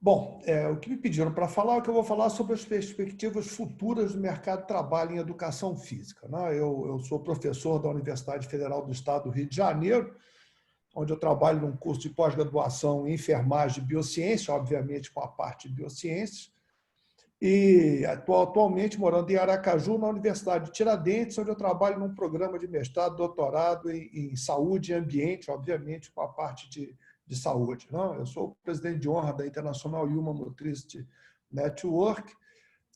Bom, o que me pediram para falar é que eu vou falar sobre as perspectivas futuras do mercado de trabalho em educação física, né? Eu sou professor da Universidade Federal do Estado do Rio de Janeiro, onde eu trabalho num curso de pós-graduação em enfermagem e biociência, obviamente com a parte de biociências, e atualmente morando em Aracaju, na Universidade de Tiradentes, onde eu trabalho num programa de mestrado, doutorado em saúde e ambiente, obviamente com a parte de saúde. Não? Eu sou o presidente de honra da International Human Motricity Network,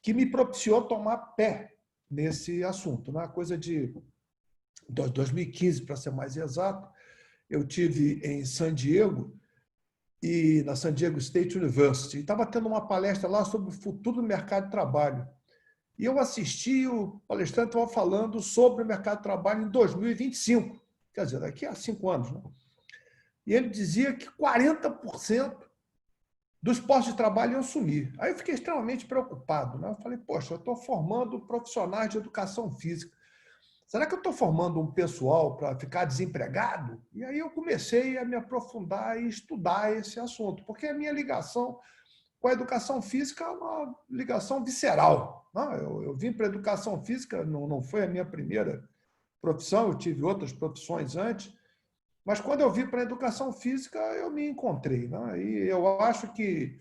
que me propiciou tomar pé nesse assunto. Né? Coisa de 2015, para ser mais exato, eu tive em San Diego, e na San Diego State University. Estava tendo uma palestra lá sobre o futuro do mercado de trabalho. E eu assisti, o palestrante estava falando sobre o mercado de trabalho em 2025, quer dizer, daqui a 5 anos. Né? E ele dizia que 40% dos postos de trabalho iam sumir. Aí eu fiquei extremamente preocupado. Né? Eu falei, poxa, eu estou formando profissionais de educação física. Será que eu estou formando um pessoal para ficar desempregado? E aí eu comecei a me aprofundar e estudar esse assunto, porque a minha ligação com a educação física é uma ligação visceral. Não, eu vim para a educação física, não foi a minha primeira profissão, eu tive outras profissões antes, mas quando eu vim para a educação física, eu me encontrei. Né? E eu acho que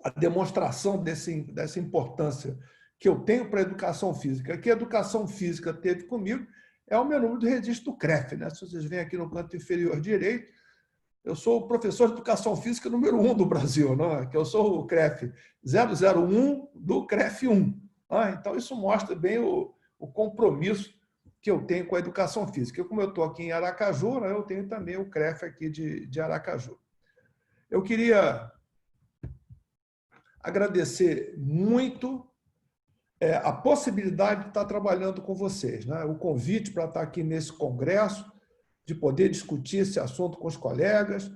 a demonstração dessa importância que eu tenho para a educação física, que a educação física teve comigo, é o meu número de registro do CREF. Né? Se vocês veem aqui no canto inferior direito, eu sou o professor de educação física número 1 do Brasil, não é? Que eu sou o CREF 001 do CREF 1. Então, isso mostra bem o compromisso que eu tenho com a educação física. Como eu estou aqui em Aracaju, né, eu tenho também o CREF aqui de Aracaju. Eu queria agradecer muito a possibilidade de estar trabalhando com vocês, né? O convite para estar aqui nesse congresso, de poder discutir esse assunto com os colegas.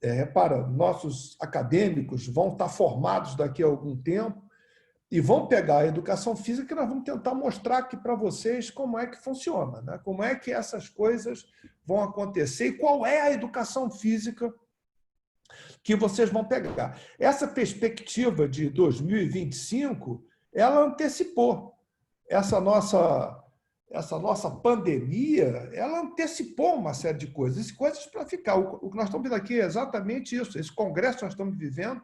Repara, nossos acadêmicos vão estar formados daqui a algum tempo e vão pegar a educação física e nós vamos tentar mostrar aqui para vocês como é que funciona, né? Como é que essas coisas vão acontecer e qual é a educação física que vocês vão pegar. Essa perspectiva de 2025, ela antecipou essa nossa pandemia, ela antecipou uma série de coisas para ficar. O que nós estamos vendo aqui é exatamente isso. Esse congresso que nós estamos vivendo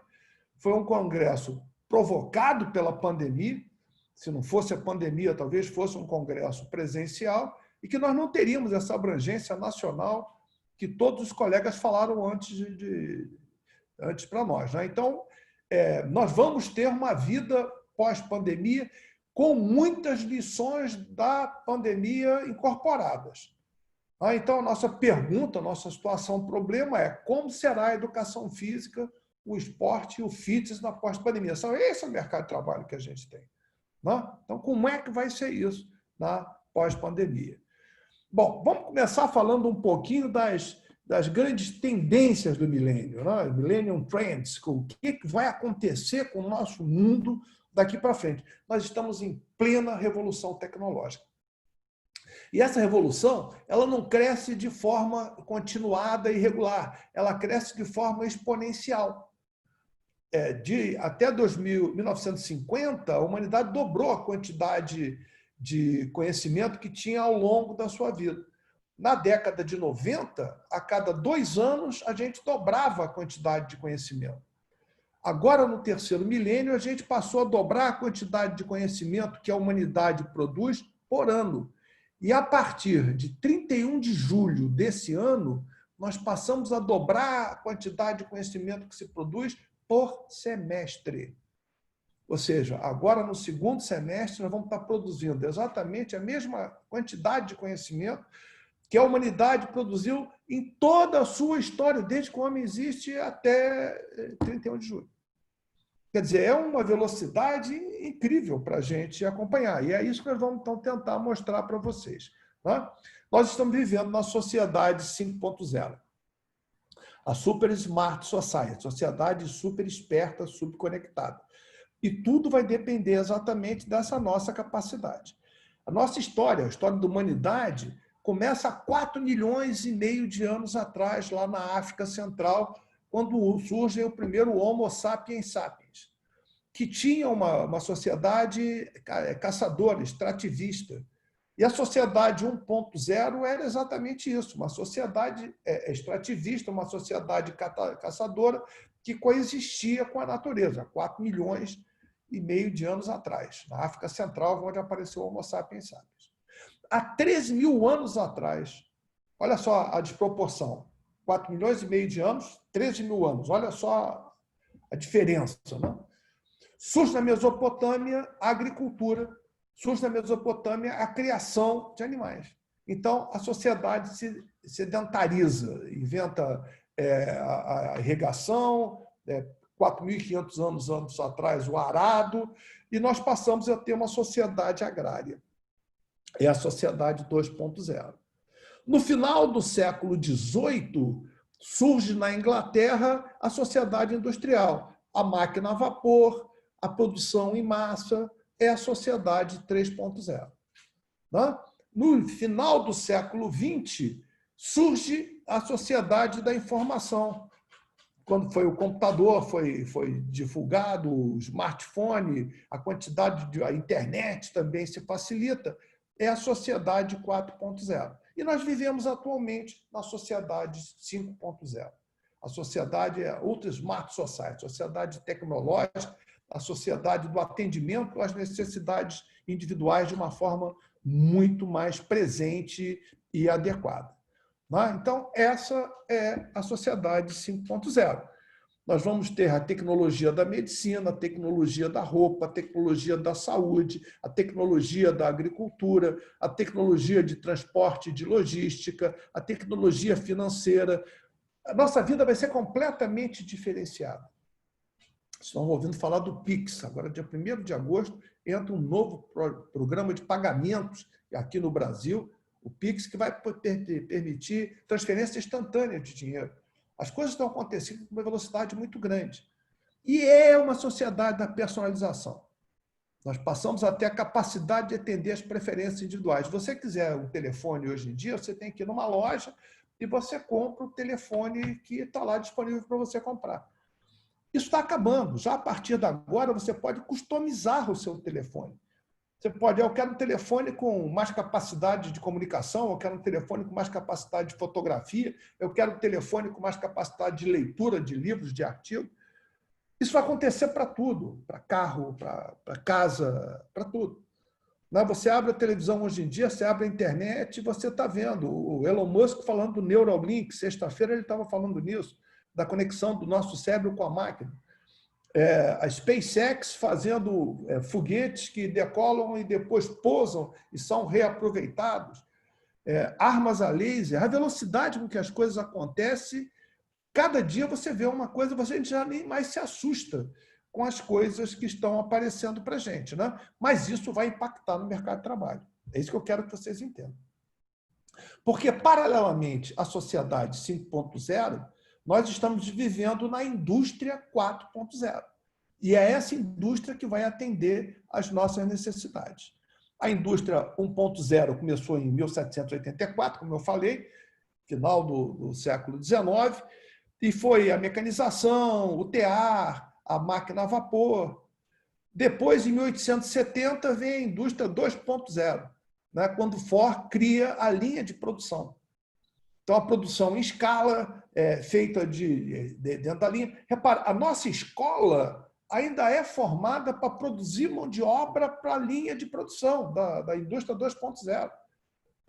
foi um congresso provocado pela pandemia. Se não fosse a pandemia, talvez fosse um congresso presencial, e que nós não teríamos essa abrangência nacional que todos os colegas falaram antes para nós. Né? Então, nós vamos ter uma vida pós-pandemia com muitas lições da pandemia incorporadas. Então, a nossa pergunta, a nossa situação, o problema é como será a educação física, o esporte e o fitness na pós-pandemia. Esse é o mercado de trabalho que a gente tem. Então, como é que vai ser isso na pós-pandemia? Bom, vamos começar falando um pouquinho das grandes tendências do milênio, né? Millennium Trends, o que vai acontecer com o nosso mundo daqui para frente. Nós estamos em plena revolução tecnológica. E essa revolução, ela não cresce de forma continuada e regular, ela cresce de forma exponencial. Até 1950, a humanidade dobrou a quantidade de conhecimento que tinha ao longo da sua vida. Na década de 90, a cada 2 anos, a gente dobrava a quantidade de conhecimento. Agora, no terceiro milênio, a gente passou a dobrar a quantidade de conhecimento que a humanidade produz por ano. E a partir de 31 de julho desse ano, nós passamos a dobrar a quantidade de conhecimento que se produz por semestre. Ou seja, agora no segundo semestre nós vamos estar produzindo exatamente a mesma quantidade de conhecimento que a humanidade produziu em toda a sua história, desde que o homem existe até 31 de julho. Quer dizer, é uma velocidade incrível para a gente acompanhar. E é isso que nós vamos então tentar mostrar para vocês. Tá? Nós estamos vivendo na sociedade 5.0. A Super Smart Society, sociedade super esperta, super conectada. E tudo vai depender exatamente dessa nossa capacidade. A nossa história, a história da humanidade, começa há 4,5 milhões de anos atrás, lá na África Central, quando surge o primeiro Homo sapiens sapiens, que tinha uma sociedade caçadora, extrativista. E a sociedade 1.0 era exatamente isso, uma sociedade extrativista, uma sociedade caçadora que coexistia com a natureza, há 4,5 milhões de anos atrás, na África Central, onde apareceu o Homo sapiens sapiens. Há 13 mil anos atrás, olha só a desproporção, 4,5 milhões de anos, 13 mil anos, olha só a diferença, né? Surge na Mesopotâmia a agricultura, surge na Mesopotâmia a criação de animais. Então, a sociedade se sedentariza, inventa a irrigação, 4.500 anos atrás, o arado, e nós passamos a ter uma sociedade agrária. É a sociedade 2.0. No final do século XVIII, surge na Inglaterra a sociedade industrial, a máquina a vapor, a produção em massa, é a sociedade 3.0. No final do século XX, surge a sociedade da informação. Quando foi o computador, foi divulgado, o smartphone, a quantidade de a internet também se facilita, é a sociedade 4.0. E nós vivemos atualmente na sociedade 5.0. A sociedade é Ultra Smart Society, sociedade tecnológica, a sociedade do atendimento às necessidades individuais de uma forma muito mais presente e adequada. Então, essa é a sociedade 5.0. Nós vamos ter a tecnologia da medicina, a tecnologia da roupa, a tecnologia da saúde, a tecnologia da agricultura, a tecnologia de transporte e de logística, a tecnologia financeira. A nossa vida vai ser completamente diferenciada. Estão ouvindo falar do Pix. Agora, dia 1º de agosto, entra um novo programa de pagamentos aqui no Brasil, o Pix, que vai permitir transferência instantânea de dinheiro. As coisas estão acontecendo com uma velocidade muito grande. E é uma sociedade da personalização. Nós passamos até a capacidade de atender as preferências individuais. Se você quiser um telefone hoje em dia, você tem que ir numa loja e você compra o telefone que está lá disponível para você comprar. Isso está acabando. Já a partir de agora, você pode customizar o seu telefone. Você pode, eu quero um telefone com mais capacidade de comunicação, eu quero um telefone com mais capacidade de fotografia, eu quero um telefone com mais capacidade de leitura de livros, de artigos. Isso vai acontecer para tudo, para carro, para casa, para tudo. Você abre a televisão hoje em dia, você abre a internet e você está vendo o Elon Musk falando do Neuralink. Sexta-feira ele estava falando nisso, da conexão do nosso cérebro com a máquina. A SpaceX fazendo foguetes que decolam e depois pousam e são reaproveitados. Armas a laser, a velocidade com que as coisas acontecem, cada dia você vê uma coisa, você já nem mais se assusta com as coisas que estão aparecendo para a gente. Mas isso vai impactar no mercado de trabalho. É isso que eu quero que vocês entendam. Porque, paralelamente à sociedade 5.0, nós estamos vivendo na indústria 4.0. E é essa indústria que vai atender às nossas necessidades. A indústria 1.0 começou em 1784, como eu falei, final do século XIX, e foi a mecanização, o tear, a máquina a vapor. Depois, em 1870, vem a indústria 2.0, quando Ford cria a linha de produção. Então, a produção em escala, feita dentro da linha. Repara, a nossa escola ainda é formada para produzir mão de obra para a linha de produção da indústria 2.0.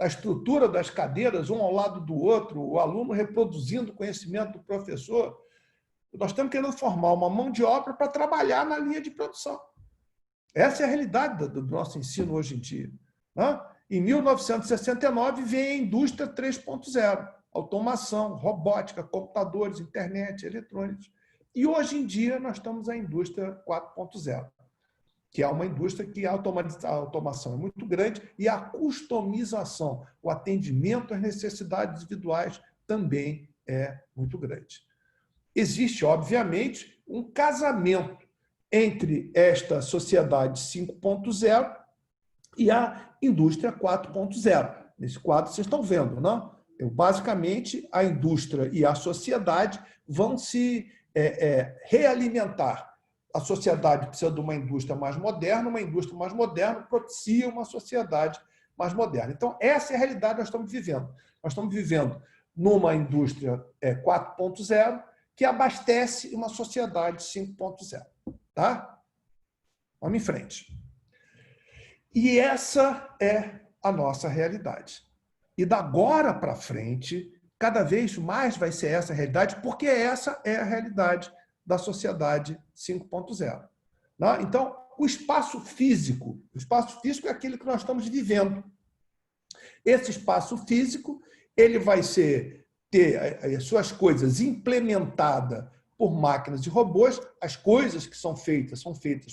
A estrutura das cadeiras, um ao lado do outro, o aluno reproduzindo o conhecimento do professor. Nós estamos querendo formar uma mão de obra para trabalhar na linha de produção. Essa é a realidade do nosso ensino hoje em dia. Em 1969, vem a indústria 3.0, automação, robótica, computadores, internet, eletrônicos. E hoje em dia nós estamos na indústria 4.0, que é uma indústria que a automação é muito grande e a customização, o atendimento às necessidades individuais também é muito grande. Existe, obviamente, um casamento entre esta sociedade 5.0 e a indústria 4.0. Nesse quadro vocês estão vendo, não? Basicamente, a indústria e a sociedade vão se realimentar. A sociedade precisa de uma indústria mais moderna, uma indústria mais moderna propicia uma sociedade mais moderna. Então, essa é a realidade que nós estamos vivendo. Nós estamos vivendo numa indústria 4.0 que abastece uma sociedade 5.0. Tá? Vamos em frente. E essa é a nossa realidade. E da agora para frente, cada vez mais vai ser essa a realidade, porque essa é a realidade da sociedade 5.0. Então, o espaço físico é aquilo que nós estamos vivendo. Esse espaço físico ele vai ter as suas coisas implementadas por máquinas e robôs, as coisas que são feitas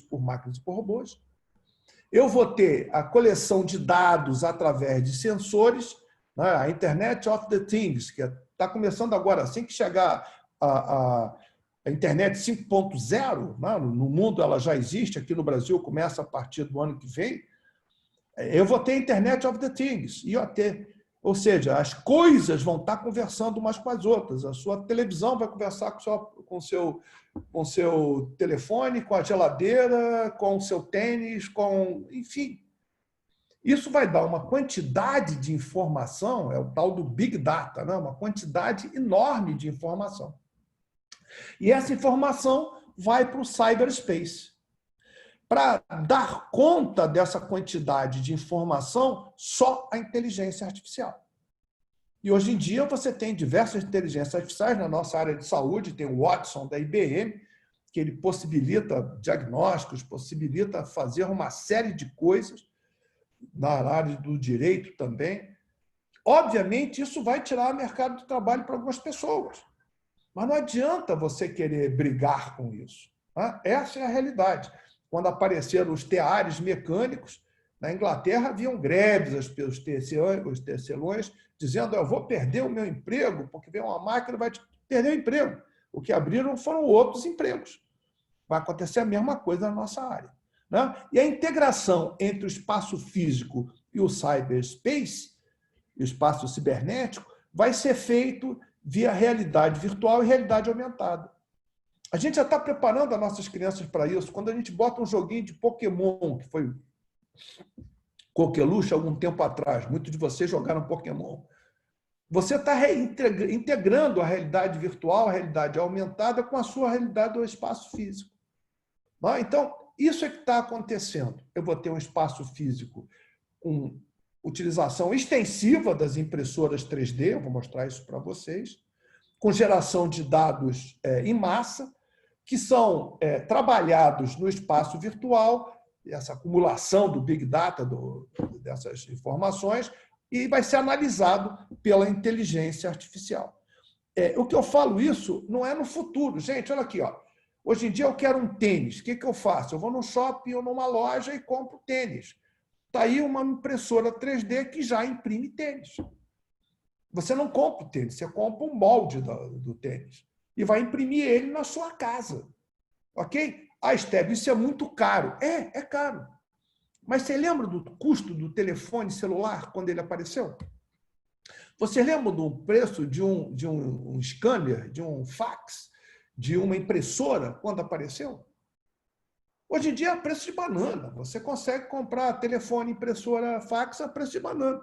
por máquinas e por robôs. Eu vou ter a coleção de dados através de sensores, a Internet of the Things, que está começando agora, assim que chegar a Internet 5.0, no mundo ela já existe, aqui no Brasil começa a partir do ano que vem, eu vou ter Internet of the Things, IoT. Ou seja, as coisas vão estar conversando umas com as outras. A sua televisão vai conversar com o seu telefone, com a geladeira, com o seu tênis, enfim. Isso vai dar uma quantidade de informação, é o tal do Big Data, uma quantidade enorme de informação. E essa informação vai para o cyberspace. Para dar conta dessa quantidade de informação, só a inteligência artificial. E hoje em dia você tem diversas inteligências artificiais na nossa área de saúde, tem o Watson da IBM, que ele possibilita diagnósticos, possibilita fazer uma série de coisas, na área do direito também. Obviamente, isso vai tirar o mercado de trabalho para algumas pessoas. Mas não adianta você querer brigar com isso. Essa é a realidade. Quando apareceram os teares mecânicos, na Inglaterra haviam greves, os tecelões, dizendo: eu vou perder o meu emprego, porque vem uma máquina e vai perder o emprego. O que abriram foram outros empregos. Vai acontecer a mesma coisa na nossa área. E a integração entre o espaço físico e o cyberspace, o espaço cibernético, vai ser feito via realidade virtual e realidade aumentada. A gente já está preparando as nossas crianças para isso. Quando a gente bota um joguinho de Pokémon, que foi coqueluche algum tempo atrás, muitos de vocês jogaram Pokémon, você está integrando a realidade virtual, a realidade aumentada, com a sua realidade do espaço físico. Então, isso é que está acontecendo. Eu vou ter um espaço físico com utilização extensiva das impressoras 3D, eu vou mostrar isso para vocês, com geração de dados em massa, que são trabalhados no espaço virtual, essa acumulação do Big Data, dessas informações, e vai ser analisado pela inteligência artificial. O que eu falo isso não é no futuro. Gente, olha aqui, ó. Hoje em dia eu quero um tênis. O que eu faço? Eu vou num shopping ou numa loja e compro tênis. Está aí uma impressora 3D que já imprime tênis. Você não compra o tênis, você compra um molde do tênis e vai imprimir ele na sua casa. Ok? Esteve, isso é muito caro. É caro. Mas você lembra do custo do telefone celular quando ele apareceu? Você lembra do preço de um scanner, de um fax, de uma impressora quando apareceu? Hoje em dia é preço de banana. Você consegue comprar telefone, impressora, fax a preço de banana.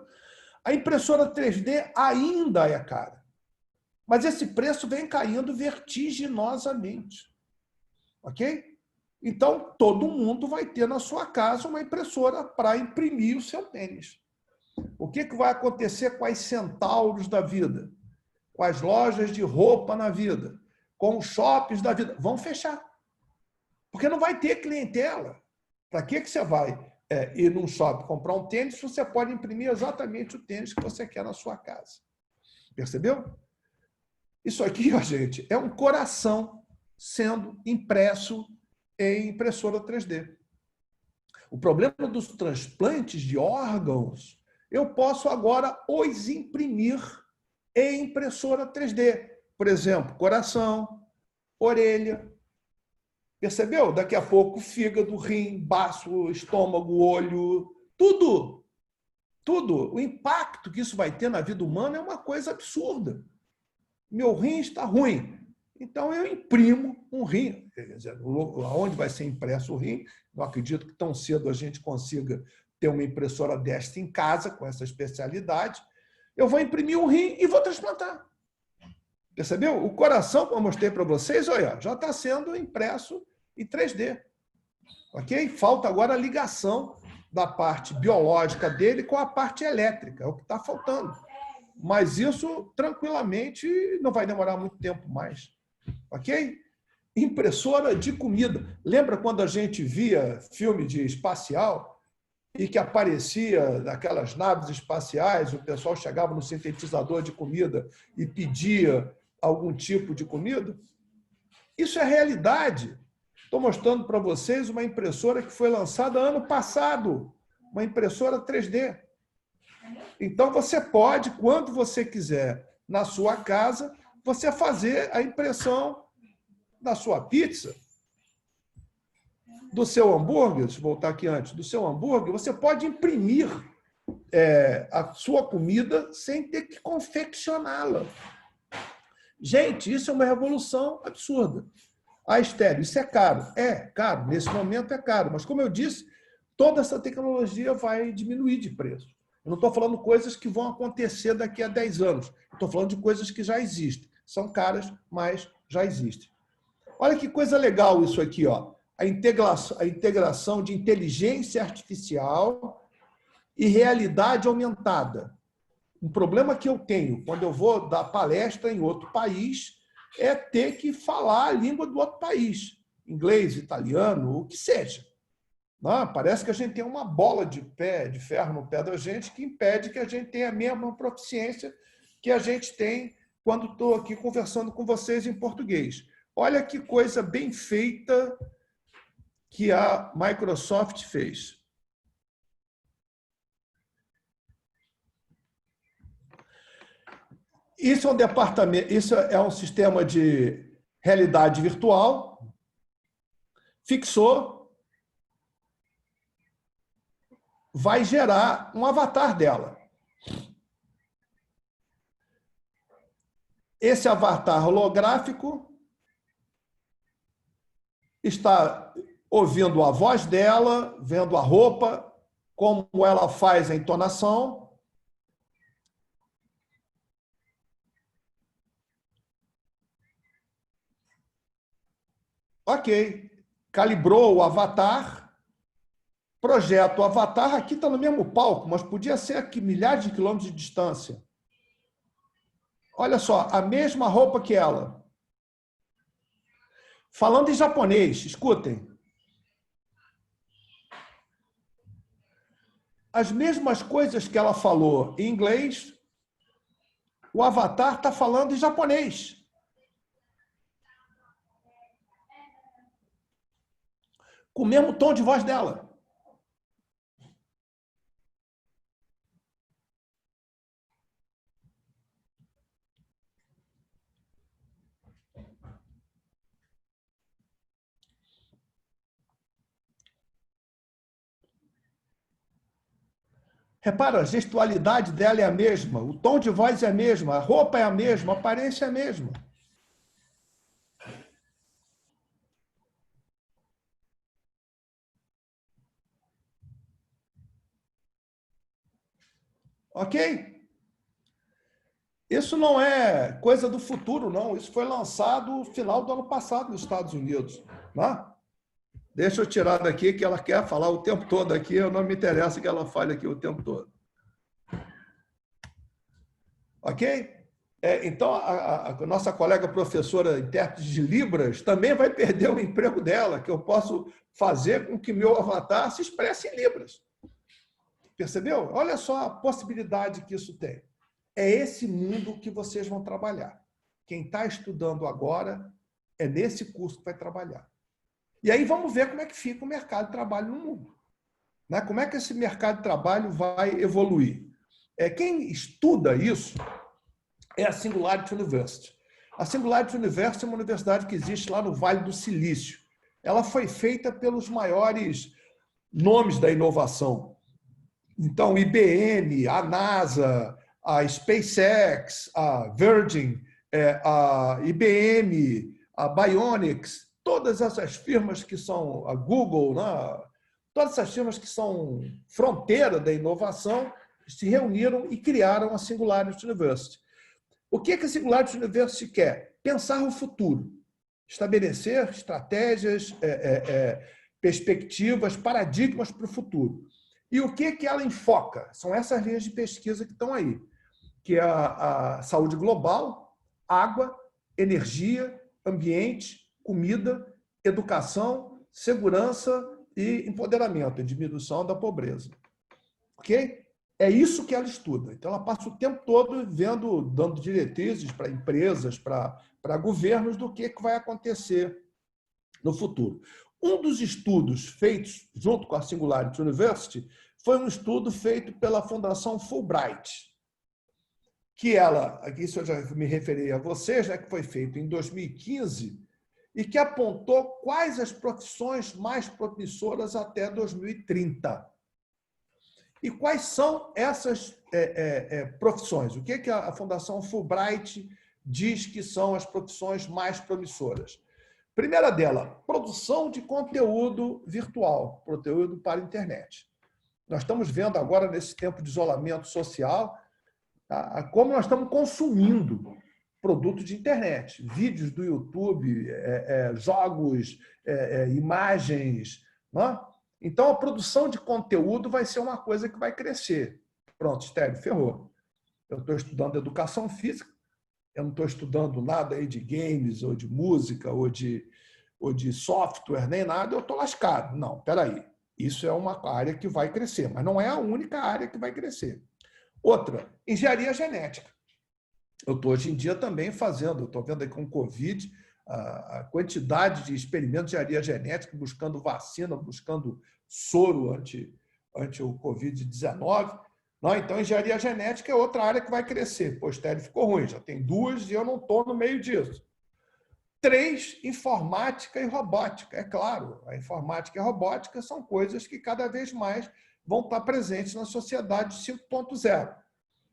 A impressora 3D ainda é cara. Mas esse preço vem caindo vertiginosamente. Ok? Então, todo mundo vai ter na sua casa uma impressora para imprimir o seu tênis. O que vai acontecer com as centauros da vida? Com as lojas de roupa na vida? Com os shoppings da vida? Vão fechar. Porque não vai ter clientela. Para que você vai ir num shopping comprar um tênis se você pode imprimir exatamente o tênis que você quer na sua casa? Percebeu? Isso aqui, ó, gente, é um coração sendo impresso em impressora 3D. O problema dos transplantes de órgãos, eu posso agora os imprimir em impressora 3D. Por exemplo, coração, orelha. Percebeu? Daqui a pouco, fígado, rim, baço, estômago, olho, tudo. tudo, o impacto que isso vai ter na vida humana é uma coisa absurda. Meu rim está ruim, então eu imprimo um rim. Quer dizer, aonde vai ser impresso o rim, não acredito que tão cedo a gente consiga ter uma impressora desta em casa, com essa especialidade. Eu vou imprimir um rim e vou transplantar. Percebeu? O coração, como eu mostrei para vocês, olha, já está sendo impresso em 3D. Ok? Falta agora a ligação da parte biológica dele com a parte elétrica, é o que está faltando. Mas isso, tranquilamente, não vai demorar muito tempo mais. Ok? Impressora de comida. Lembra quando a gente via filme de espacial e que aparecia daquelas naves espaciais, o pessoal chegava no sintetizador de comida e pedia algum tipo de comida? Isso é realidade. Estou mostrando para vocês uma impressora que foi lançada ano passado, uma impressora 3D. Então, você pode, quando você quiser, na sua casa, você fazer a impressão da sua pizza, do seu hambúrguer, deixa eu voltar aqui antes, do seu hambúrguer, você pode imprimir a sua comida sem ter que confeccioná-la. Gente, isso é uma revolução absurda. A estéreo, isso é caro? É caro, nesse momento é caro, mas como eu disse, toda essa tecnologia vai diminuir de preço. Eu não estou falando coisas que vão acontecer daqui a 10 anos, estou falando de coisas que já existem. São caras, mas já existem. Olha que coisa legal isso aqui, ó. A integração de inteligência artificial e realidade aumentada. Um problema que eu tenho quando eu vou dar palestra em outro país é ter que falar a língua do outro país, inglês, italiano, o que seja. Não, parece que a gente tem uma bola de ferro no pé da gente que impede que a gente tenha a mesma proficiência que a gente tem quando estou aqui conversando com vocês em português. Olha que coisa bem feita que a Microsoft fez. Isso é um departamento, isso é um sistema de realidade virtual. Fixou, vai gerar um avatar dela. Esse avatar holográfico está ouvindo a voz dela, vendo a roupa, como ela faz a entonação. Ok, calibrou o avatar, projeta o avatar, aqui está no mesmo palco, mas podia ser aqui milhares de quilômetros de distância. Olha só, a mesma roupa que ela. Falando em japonês, escutem. As mesmas coisas que ela falou em inglês, o avatar está falando em japonês. Com o mesmo tom de voz dela. Repara, a gestualidade dela é a mesma, o tom de voz é a mesma, a roupa é a mesma, a aparência é a mesma. Ok? Isso não é coisa do futuro, não. Isso foi lançado no final do ano passado nos Estados Unidos. Né? Deixa eu tirar daqui, que ela quer falar o tempo todo aqui, eu não me interessa que ela fale aqui o tempo todo. Ok? Então, a nossa colega professora intérprete de Libras também vai perder o emprego dela, que eu posso fazer com que meu avatar se expresse em Libras. Percebeu? Olha só a possibilidade que isso tem. É esse mundo que vocês vão trabalhar. Quem está estudando agora é nesse curso que vai trabalhar. E aí vamos ver como é que fica o mercado de trabalho no mundo. Né? Como é que esse mercado de trabalho vai evoluir? Quem estuda isso é a Singularity University. A Singularity University é uma universidade que existe lá no Vale do Silício. Ela foi feita pelos maiores nomes da inovação. Então, IBM, a NASA, a SpaceX, a Virgin, a IBM, a Bionics, todas essas firmas que são a Google, né? Todas essas firmas que são fronteira da inovação se reuniram e criaram a Singularity University. O que a Singularity University quer? Pensar o futuro, estabelecer estratégias, perspectivas, paradigmas para o futuro. E o que ela enfoca? São essas linhas de pesquisa que estão aí, que é a saúde global, água, energia, ambiente, comida, educação, segurança e empoderamento, diminuição da pobreza. Ok? É isso que ela estuda. Então, ela passa o tempo todo dando diretrizes para empresas, para governos do que vai acontecer no futuro. Um dos estudos feitos junto com a Singularity University foi um estudo feito pela Fundação Fulbright, que isso eu já me referi a vocês, né, que foi feito em 2015 e que apontou quais as profissões mais promissoras até 2030. E quais são essas profissões? O que a Fundação Fulbright diz que são as profissões mais promissoras? Primeira dela, produção de conteúdo virtual, conteúdo para a internet. Nós estamos vendo agora, nesse tempo de isolamento social, como nós estamos consumindo produtos de internet, vídeos do YouTube, jogos, imagens. Não é? Então, a produção de conteúdo vai ser uma coisa que vai crescer. Pronto, Estélio, ferrou. Eu estou estudando educação física, eu não estou estudando nada aí de games, ou de música, ou de software, nem nada, eu estou lascado. Não, espera aí. Isso é uma área que vai crescer, mas não é a única área que vai crescer. Outra, engenharia genética. Eu estou hoje em dia também fazendo, estou vendo aí com o Covid, a quantidade de experimentos de engenharia genética, buscando vacina, buscando soro ante o Covid-19. Então, engenharia genética é outra área que vai crescer. Pô, Estélio, ficou ruim, já tem 2 e eu não estou no meio disso. 3, informática e robótica. É claro, a informática e a robótica são coisas que cada vez mais vão estar presentes na sociedade 5.0.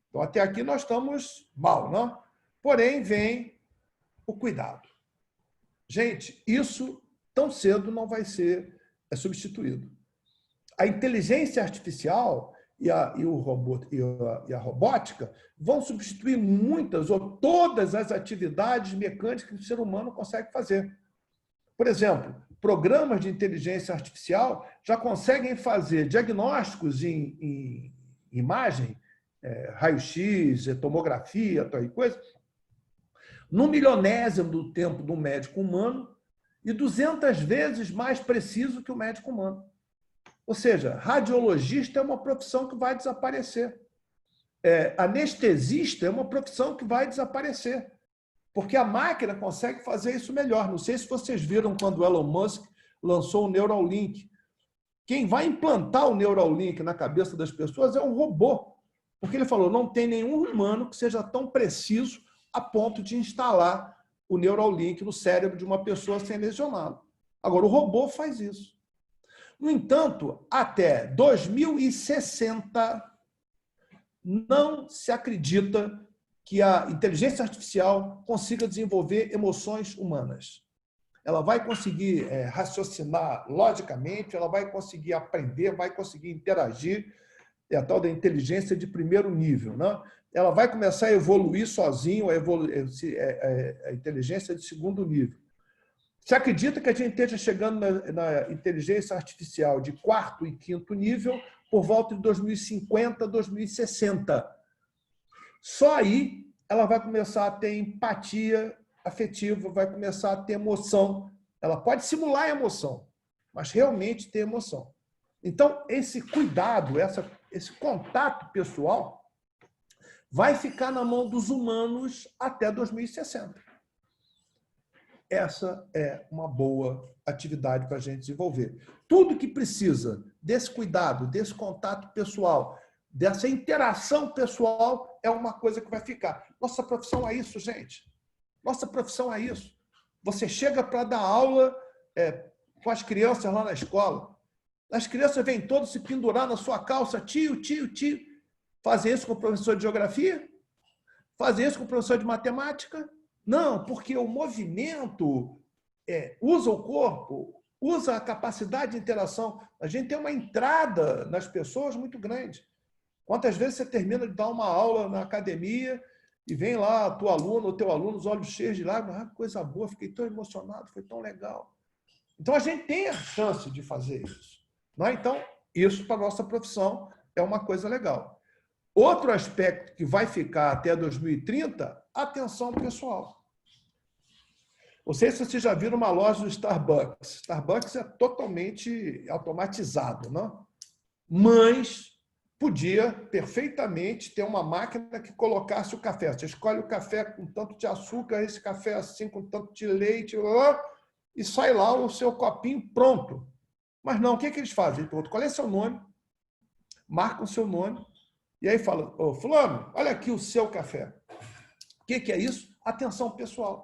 Então, até aqui nós estamos mal, não? Porém, vem o cuidado. Gente, isso tão cedo não vai ser substituído. A inteligência artificial e a robótica vão substituir muitas ou todas as atividades mecânicas que o ser humano consegue fazer. Por exemplo, programas de inteligência artificial já conseguem fazer diagnósticos em imagem, raio-x, tomografia, tal e coisa, no milionésimo do tempo do médico humano e 200 vezes mais preciso que o médico humano. Ou seja, radiologista é uma profissão que vai desaparecer. Anestesista é uma profissão que vai desaparecer, porque a máquina consegue fazer isso melhor. Não sei se vocês viram quando o Elon Musk lançou o Neuralink. Quem vai implantar o Neuralink na cabeça das pessoas é um robô, porque ele falou, não tem nenhum humano que seja tão preciso a ponto de instalar o Neuralink no cérebro de uma pessoa sem lesioná-lo. Agora, o robô faz isso. No entanto, até 2060, não se acredita que a inteligência artificial consiga desenvolver emoções humanas. Ela vai conseguir raciocinar logicamente, ela vai conseguir aprender, vai conseguir interagir, é a tal da inteligência de primeiro nível. Né? Ela vai começar a evoluir sozinho, a inteligência de segundo nível. Se acredita que a gente esteja chegando na inteligência artificial de 4º e 5º nível por volta de 2050, 2060. Só aí ela vai começar a ter empatia afetiva, vai começar a ter emoção. Ela pode simular emoção, mas realmente ter emoção. Então, esse cuidado, esse contato pessoal vai ficar na mão dos humanos até 2060. Essa é uma boa atividade para a gente desenvolver. Tudo que precisa desse cuidado, desse contato pessoal, dessa interação pessoal, é uma coisa que vai ficar. Nossa profissão é isso, gente. Nossa profissão é isso. Você chega para dar aula com as crianças lá na escola. As crianças vêm todas se pendurar na sua calça, tio, tio, tio. Fazer isso com o professor de geografia? Fazer isso com o professor de matemática? Não, porque o movimento usa o corpo, usa a capacidade de interação. A gente tem uma entrada nas pessoas muito grande. Quantas vezes você termina de dar uma aula na academia e vem lá a tua aluna, o teu aluno, os olhos cheios de lágrimas, coisa boa, fiquei tão emocionado, foi tão legal. Então, a gente tem a chance de fazer isso. Não é? Então, isso para a nossa profissão é uma coisa legal. Outro aspecto que vai ficar até 2030, atenção pessoal. Não sei se vocês já viram uma loja do Starbucks. Starbucks é totalmente automatizado, não? Mas podia perfeitamente ter uma máquina que colocasse o café. Você escolhe o café com tanto de açúcar, esse café assim com tanto de leite, e sai lá o seu copinho pronto. Mas não, o que eles fazem? Eles perguntam, qual é seu nome? Marcam o seu nome, e aí falam, ô, fulano, olha aqui o seu café. O que é isso? Atenção pessoal.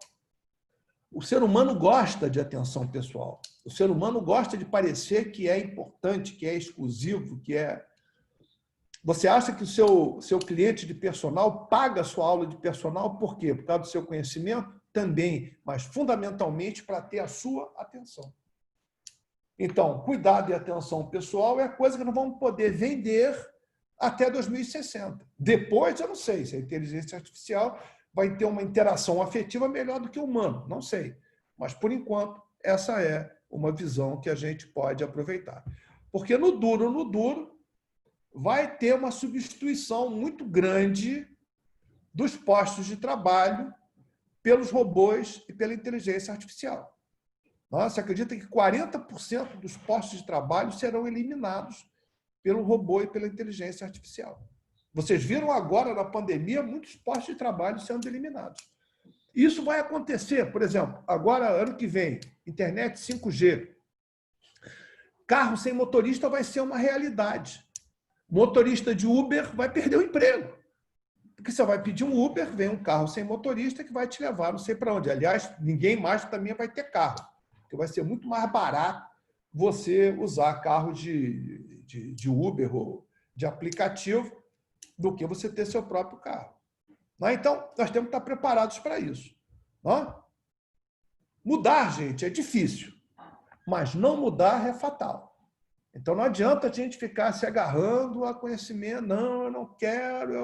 O ser humano gosta de atenção pessoal. O ser humano gosta de parecer que é importante, que é exclusivo, que é... Você acha que o seu cliente de personal paga a sua aula de personal por quê? Por causa do seu conhecimento? Também, mas fundamentalmente para ter a sua atenção. Então, cuidado e atenção pessoal é coisa que nós vamos poder vender até 2060. Depois, eu não sei se a inteligência artificial vai ter uma interação afetiva melhor do que o humano, não sei. Mas, por enquanto, essa é uma visão que a gente pode aproveitar. Porque no duro, vai ter uma substituição muito grande dos postos de trabalho pelos robôs e pela inteligência artificial. Você acredita que 40% dos postos de trabalho serão eliminados pelo robô e pela inteligência artificial. Vocês viram agora, na pandemia, muitos postos de trabalho sendo eliminados. Isso vai acontecer, por exemplo, agora, ano que vem, internet 5G. Carro sem motorista vai ser uma realidade. Motorista de Uber vai perder o emprego. Porque você vai pedir um Uber, vem um carro sem motorista que vai te levar não sei para onde. Aliás, ninguém mais também vai ter carro, porque vai ser muito mais barato você usar carro de Uber ou de aplicativo do que você ter seu próprio carro. Então, nós temos que estar preparados para isso. Mudar, gente, é difícil, mas não mudar é fatal. Então, não adianta a gente ficar se agarrando a conhecimento. Não, eu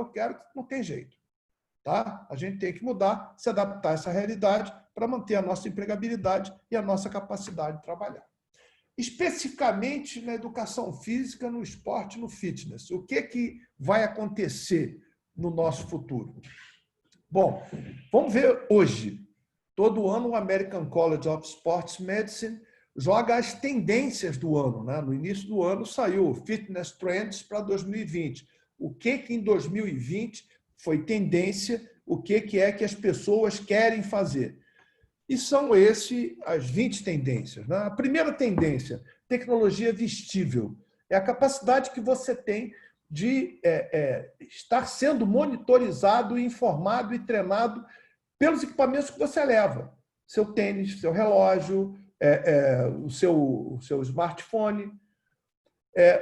quero, não tem jeito. Tá? A gente tem que mudar, se adaptar a essa realidade para manter a nossa empregabilidade e a nossa capacidade de trabalhar. Especificamente na educação física, no esporte, no fitness. O que vai acontecer no nosso futuro? Bom, vamos ver hoje. Todo ano o American College of Sports Medicine joga as tendências do ano. No início do ano saiu o Fitness Trends para 2020. O que em 2020 foi tendência, o que é que as pessoas querem fazer. E são as 20 tendências. A primeira tendência, tecnologia vestível. É a capacidade que você tem de estar sendo monitorizado, informado e treinado pelos equipamentos que você leva. Seu tênis, seu relógio, o seu smartphone.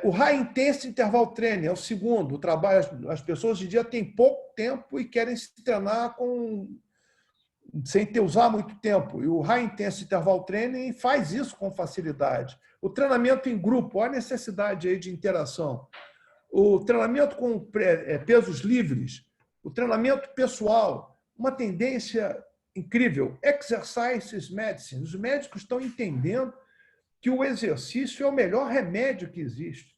O High Intensity Interval Training é o segundo. O trabalho, as pessoas hoje em dia têm pouco tempo e querem se treinar sem usar muito tempo. E o High Intensity Interval Training faz isso com facilidade. O treinamento em grupo, olha a necessidade aí de interação. O treinamento com pesos livres, o treinamento pessoal, uma tendência incrível. Exercise Medicine. Os médicos estão entendendo que o exercício é o melhor remédio que existe.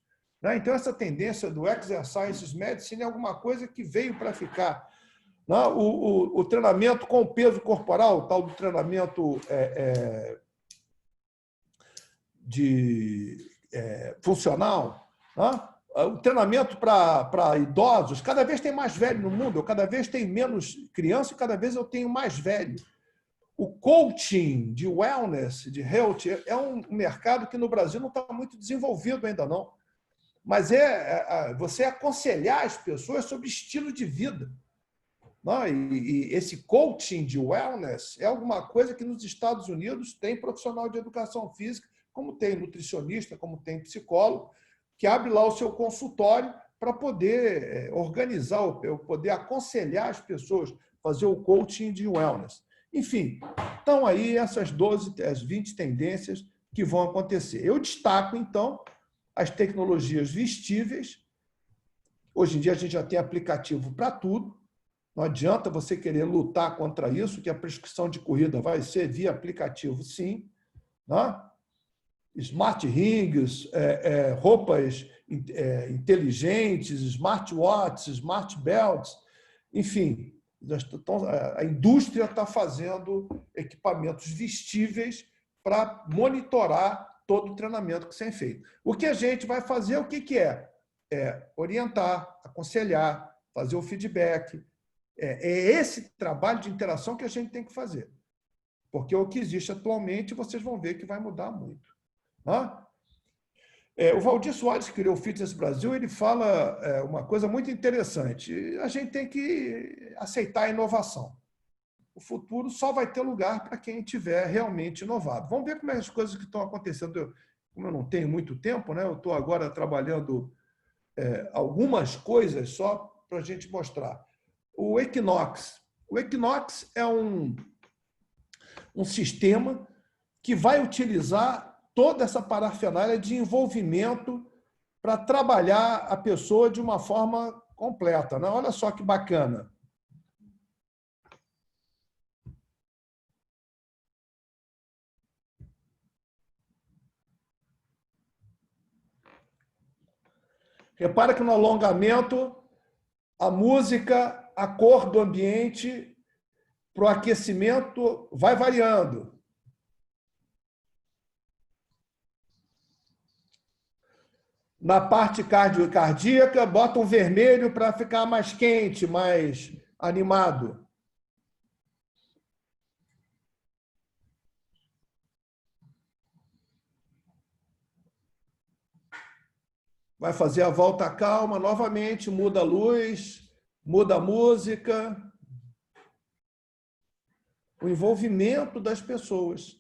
Então, essa tendência do Exercise Medicine é alguma coisa que veio para ficar. O treinamento com peso corporal, o tal do treinamento funcional, o treinamento para idosos, cada vez tem mais velho no mundo, eu cada vez tenho menos criança e cada vez eu tenho mais velho. O coaching de wellness, de health, é um mercado que no Brasil não está muito desenvolvido ainda não, mas você aconselhar as pessoas sobre estilo de vida. E esse coaching de wellness é alguma coisa que nos Estados Unidos tem profissional de educação física como tem nutricionista, como tem psicólogo, que abre lá o seu consultório para poder organizar, poder aconselhar as pessoas, fazer o coaching de wellness. Enfim, estão aí essas 12, as 20 tendências que vão acontecer. Eu destaco, então, as tecnologias vestíveis. Hoje em dia a gente já tem aplicativo para tudo. Não adianta você querer lutar contra isso, que a prescrição de corrida vai ser via aplicativo, sim. Né? Smart rings, roupas inteligentes, smartwatches, smart belts, enfim, a indústria está fazendo equipamentos vestíveis para monitorar todo o treinamento que tem feito. O que a gente vai fazer, o que é? Orientar, aconselhar, fazer o feedback. É esse trabalho de interação que a gente tem que fazer. Porque o que existe atualmente, vocês vão ver que vai mudar muito. O Valdir Soares, que criou o Fitness Brasil, ele fala uma coisa muito interessante. A gente tem que aceitar a inovação. O futuro só vai ter lugar para quem tiver realmente inovado. Vamos ver como é as coisas que estão acontecendo. Como eu não tenho muito tempo, né? Eu estou agora trabalhando algumas coisas só para a gente mostrar. O Equinox. O Equinox é um sistema que vai utilizar toda essa parafernália de envolvimento para trabalhar a pessoa de uma forma completa. Né? Olha só que bacana. Repara que no alongamento, a música, a cor do ambiente, para o aquecimento, vai variando. Na parte cardíaca, bota um vermelho para ficar mais quente, mais animado. Vai fazer a volta calma novamente, muda a luz, muda a música. O envolvimento das pessoas.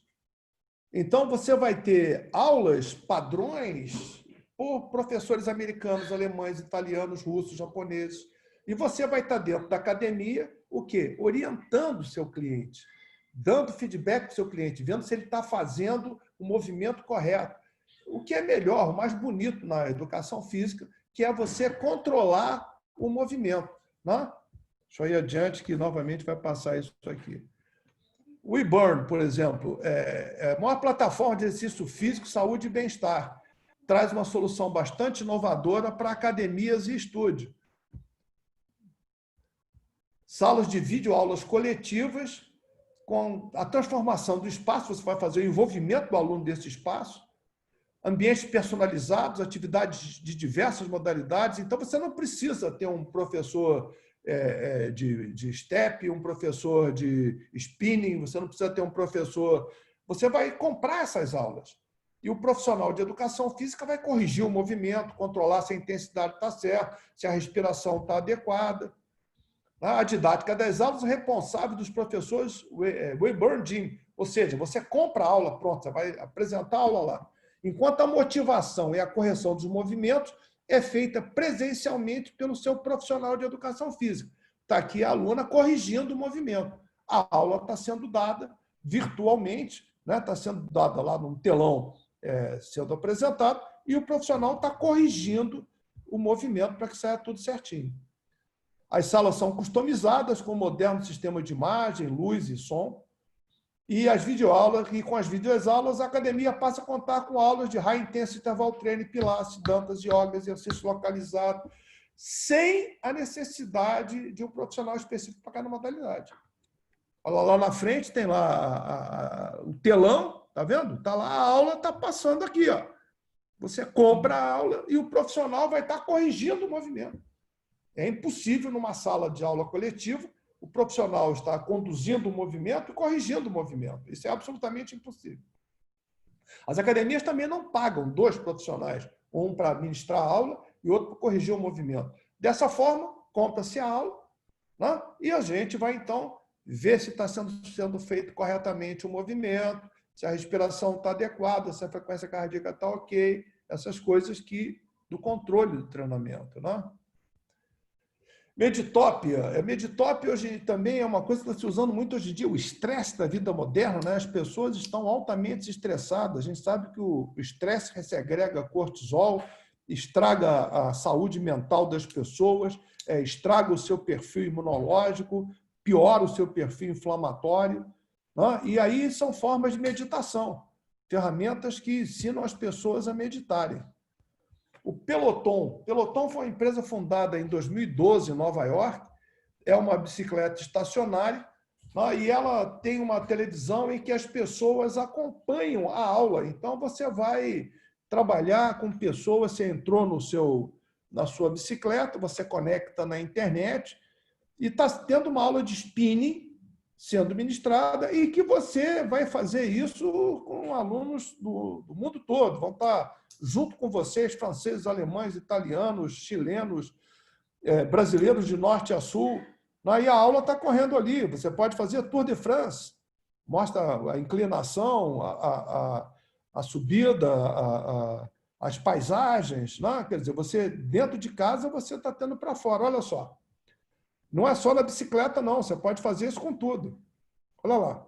Então, você vai ter aulas, padrões, por professores americanos, alemães, italianos, russos, japoneses. E você vai estar dentro da academia, o quê? Orientando o seu cliente, dando feedback para o seu cliente, vendo se ele está fazendo o movimento correto. O que é melhor, o mais bonito na educação física, que é você controlar o movimento. Né? Deixa eu ir adiante, que novamente vai passar isso aqui. O WeBurn, por exemplo, é a maior plataforma de exercício físico, saúde e bem-estar. Traz uma solução bastante inovadora para academias e estúdio. Salas de vídeo, aulas coletivas, com a transformação do espaço, você vai fazer o envolvimento do aluno desse espaço, ambientes personalizados, atividades de diversas modalidades. Então, você não precisa ter um professor de step, um professor de spinning, você não precisa ter um professor... Você vai comprar essas aulas. E o profissional de educação física vai corrigir o movimento, controlar se a intensidade está certa, se a respiração está adequada. A didática das aulas é responsável dos professores WeBurn Gym, ou seja, você compra a aula, pronto, você vai apresentar a aula lá. Enquanto a motivação e a correção dos movimentos é feita presencialmente pelo seu profissional de educação física. Está aqui a aluna corrigindo o movimento. A aula está sendo dada virtualmente, né? Está sendo dada lá num telão sendo apresentado, e o profissional está corrigindo o movimento para que saia tudo certinho. As salas são customizadas com um moderno sistema de imagem, luz e som. E as videoaulas, e com as videoaulas, a academia passa a contar com aulas de High Intensity Interval Training, Pilates, Dantas, Yoga, exercício localizado, sem a necessidade de um profissional específico para cada modalidade. Olha lá na frente, tem lá o telão, tá vendo? Está lá, a aula está passando aqui. Ó. Você compra a aula e o profissional vai estar corrigindo o movimento. É impossível, numa sala de aula coletiva, o profissional estar conduzindo o movimento e corrigindo o movimento. Isso é absolutamente impossível. As academias também não pagam 2 profissionais, um para ministrar a aula e outro para corrigir o movimento. Dessa forma, compra-se a aula, né? E a gente vai, então, ver se está sendo feito corretamente o movimento, se a respiração está adequada, se a frequência cardíaca está ok, essas coisas do controle do treinamento, né? Meditópia. Meditópia hoje também é uma coisa que está se usando muito hoje em dia, o estresse da vida moderna, né? As pessoas estão altamente estressadas. A gente sabe que o estresse segrega cortisol, estraga a saúde mental das pessoas, estraga o seu perfil imunológico, piora o seu perfil inflamatório, né? E aí são formas de meditação, ferramentas que ensinam as pessoas a meditarem. O Peloton. Peloton foi uma empresa fundada em 2012 em Nova York. É uma bicicleta estacionária, né? E ela tem uma televisão em que as pessoas acompanham a aula. Então, você vai trabalhar com pessoas, você entrou na sua bicicleta, você conecta na internet e está tendo uma aula de spinning sendo ministrada e que você vai fazer isso com alunos do mundo todo. Vão estar junto com vocês, franceses, alemães, italianos, chilenos, brasileiros de norte a sul. E a aula está correndo ali. Você pode fazer Tour de France, mostra a inclinação, a subida, as paisagens. Né? Quer dizer, você dentro de casa você está tendo para fora. Olha só. Não é só na bicicleta, não. Você pode fazer isso com tudo. Olha lá.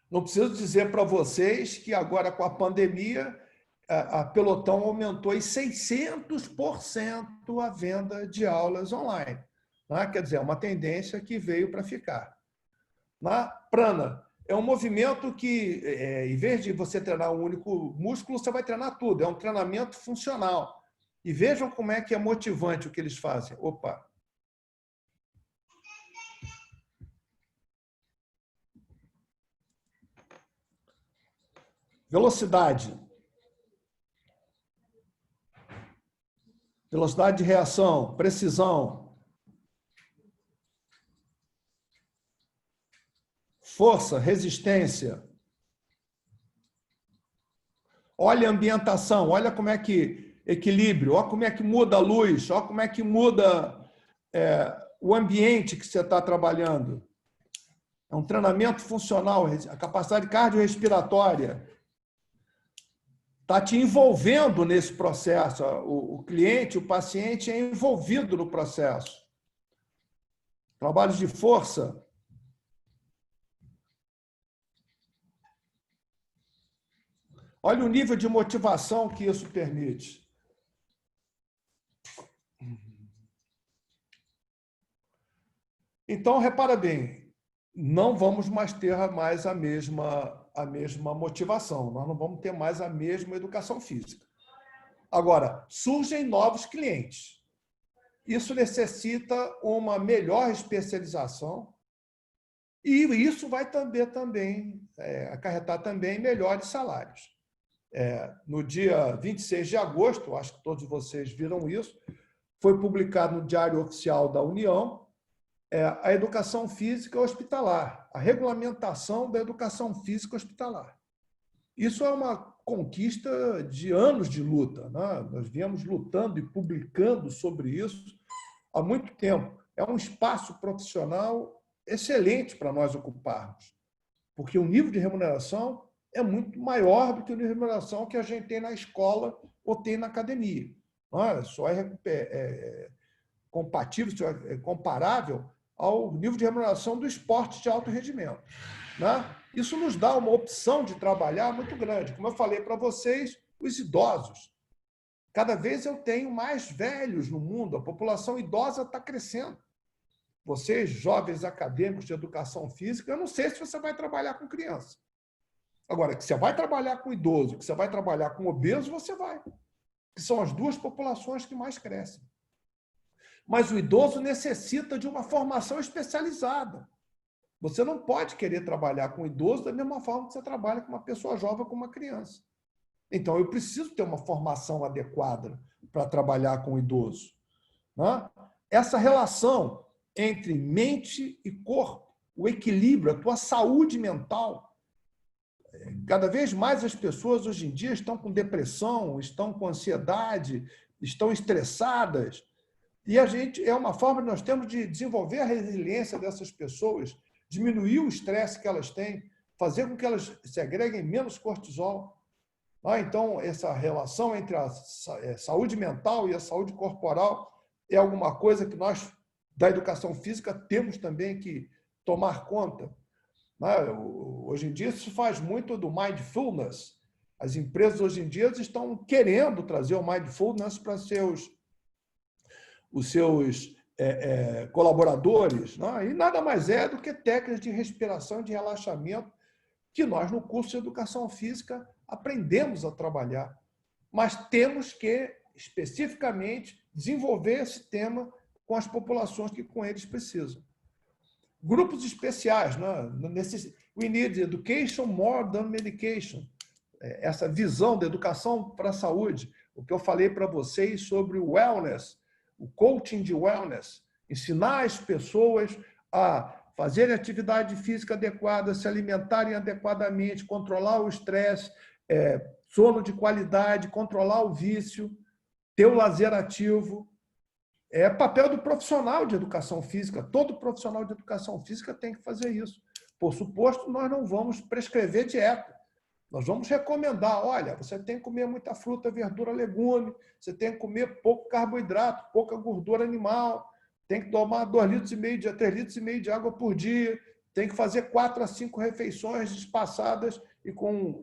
Não preciso dizer para vocês que agora, com a pandemia, a Peloton aumentou em 600% a venda de aulas online. Né? Quer dizer, é uma tendência que veio para ficar. Na Prana, é um movimento que, em vez de você treinar um único músculo, você vai treinar tudo. É um treinamento funcional. E vejam como é que é motivante o que eles fazem. Opa! Velocidade. Velocidade de reação, precisão. Força, resistência. Olha a ambientação, olha como é que equilíbrio, olha como é que muda a luz, olha como é que muda o ambiente que você está trabalhando. É um treinamento funcional, a capacidade cardiorrespiratória. Está te envolvendo nesse processo. O cliente, o paciente é envolvido no processo. Trabalhos de força. Olha o nível de motivação que isso permite. Então, repara bem, não vamos mais ter a mesma motivação, nós não vamos ter mais a mesma educação física. Agora, surgem novos clientes. Isso necessita uma melhor especialização e isso vai também acarretar também melhores salários. No dia 26 de agosto, acho que todos vocês viram isso, foi publicado no Diário Oficial da União a educação física hospitalar, a regulamentação da educação física hospitalar. Isso é uma conquista de anos de luta, né? Nós viemos lutando e publicando sobre isso há muito tempo. É um espaço profissional excelente para nós ocuparmos, porque o nível de remuneração é muito maior do que o nível de remuneração que a gente tem na escola ou tem na academia. Só é compatível, só é comparável ao nível de remuneração do esporte de alto rendimento. Né? Isso nos dá uma opção de trabalhar muito grande. Como eu falei para vocês, os idosos. Cada vez eu tenho mais velhos no mundo, a população idosa está crescendo. Vocês, jovens acadêmicos de educação física, eu não sei se você vai trabalhar com criança. Agora, que você vai trabalhar com idoso, que você vai trabalhar com obeso, você vai. Que são as duas populações que mais crescem. Mas o idoso necessita de uma formação especializada. Você não pode querer trabalhar com o idoso da mesma forma que você trabalha com uma pessoa jovem ou com uma criança. Então, eu preciso ter uma formação adequada para trabalhar com o idoso. Né? essa relação entre mente e corpo, o equilíbrio, a tua saúde mental. Cada vez mais as pessoas hoje em dia estão com depressão, estão com ansiedade, estão estressadas. E a gente é uma forma que nós temos de desenvolver a resiliência dessas pessoas, diminuir o estresse que elas têm, fazer com que elas segreguem menos cortisol. Então, essa relação entre a saúde mental e a saúde corporal é alguma coisa que nós, da educação física, temos também que tomar conta. Hoje em dia, isso faz muito do mindfulness. As empresas, hoje em dia, estão querendo trazer o mindfulness para os seus colaboradores. E nada mais é do que técnicas de respiração e de relaxamento que nós, no curso de Educação Física, aprendemos a trabalhar. Mas temos que, especificamente, desenvolver esse tema com as populações que com eles precisam. Grupos especiais. We need education more than medication. Essa visão da educação para a saúde. O que eu falei para vocês sobre o wellness, o coaching de wellness. Ensinar as pessoas a fazerem atividade física adequada, se alimentarem adequadamente, controlar o estresse, sono de qualidade, controlar o vício, ter o lazer ativo. É papel do profissional de educação física. Todo profissional de educação física tem que fazer isso. Por suposto, nós não vamos prescrever dieta. Nós vamos recomendar, olha, você tem que comer muita fruta, verdura, legume, você tem que comer pouco carboidrato, pouca gordura animal, tem que tomar 3 litros e meio de água por dia, tem que fazer 4 a 5 refeições espaçadas e com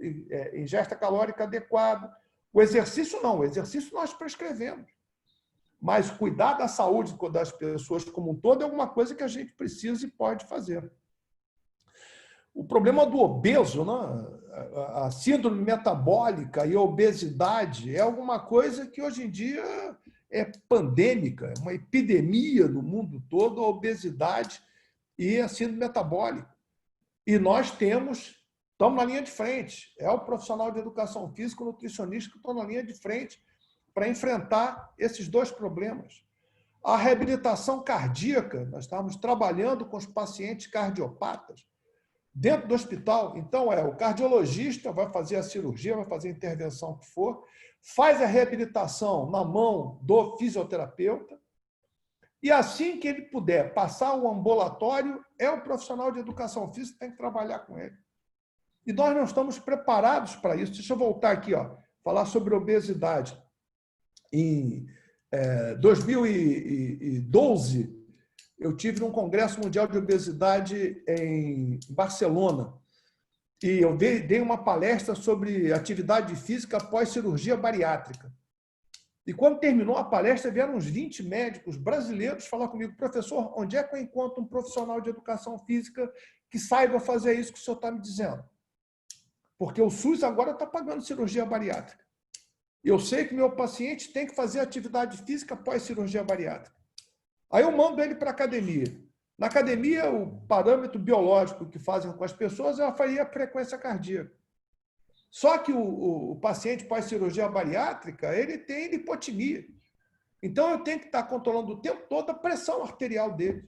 ingesta calórica adequada. O exercício não, o exercício nós prescrevemos. Mas cuidar da saúde das pessoas como um todo é alguma coisa que a gente precisa e pode fazer. O problema do obeso, a síndrome metabólica e a obesidade é alguma coisa que hoje em dia é pandêmica, é uma epidemia no mundo todo, a obesidade e a síndrome metabólica. E nós estamos na linha de frente. É o profissional de educação física, o nutricionista que estão na linha de frente para enfrentar esses dois problemas. A reabilitação cardíaca, nós estamos trabalhando com os pacientes cardiopatas dentro do hospital. Então, o cardiologista vai fazer a cirurgia, vai fazer a intervenção que for, faz a reabilitação na mão do fisioterapeuta e assim que ele puder passar o ambulatório, é o profissional de educação física que tem que trabalhar com ele. E nós não estamos preparados para isso. Deixa eu voltar aqui, falar sobre obesidade. Em 2012, eu tive num Congresso Mundial de Obesidade em Barcelona e eu dei uma palestra sobre atividade física após cirurgia bariátrica. E quando terminou a palestra, vieram uns 20 médicos brasileiros falar comigo, professor, onde é que eu encontro um profissional de educação física que saiba fazer isso que o senhor está me dizendo? Porque o SUS agora está pagando cirurgia bariátrica. Eu sei que meu paciente tem que fazer atividade física após cirurgia bariátrica. Aí eu mando ele para a academia. Na academia, o parâmetro biológico que fazem com as pessoas é a frequência cardíaca. Só que o paciente pós-cirurgia bariátrica, ele tem lipotimia. Então, eu tenho que estar controlando o tempo todo a pressão arterial dele.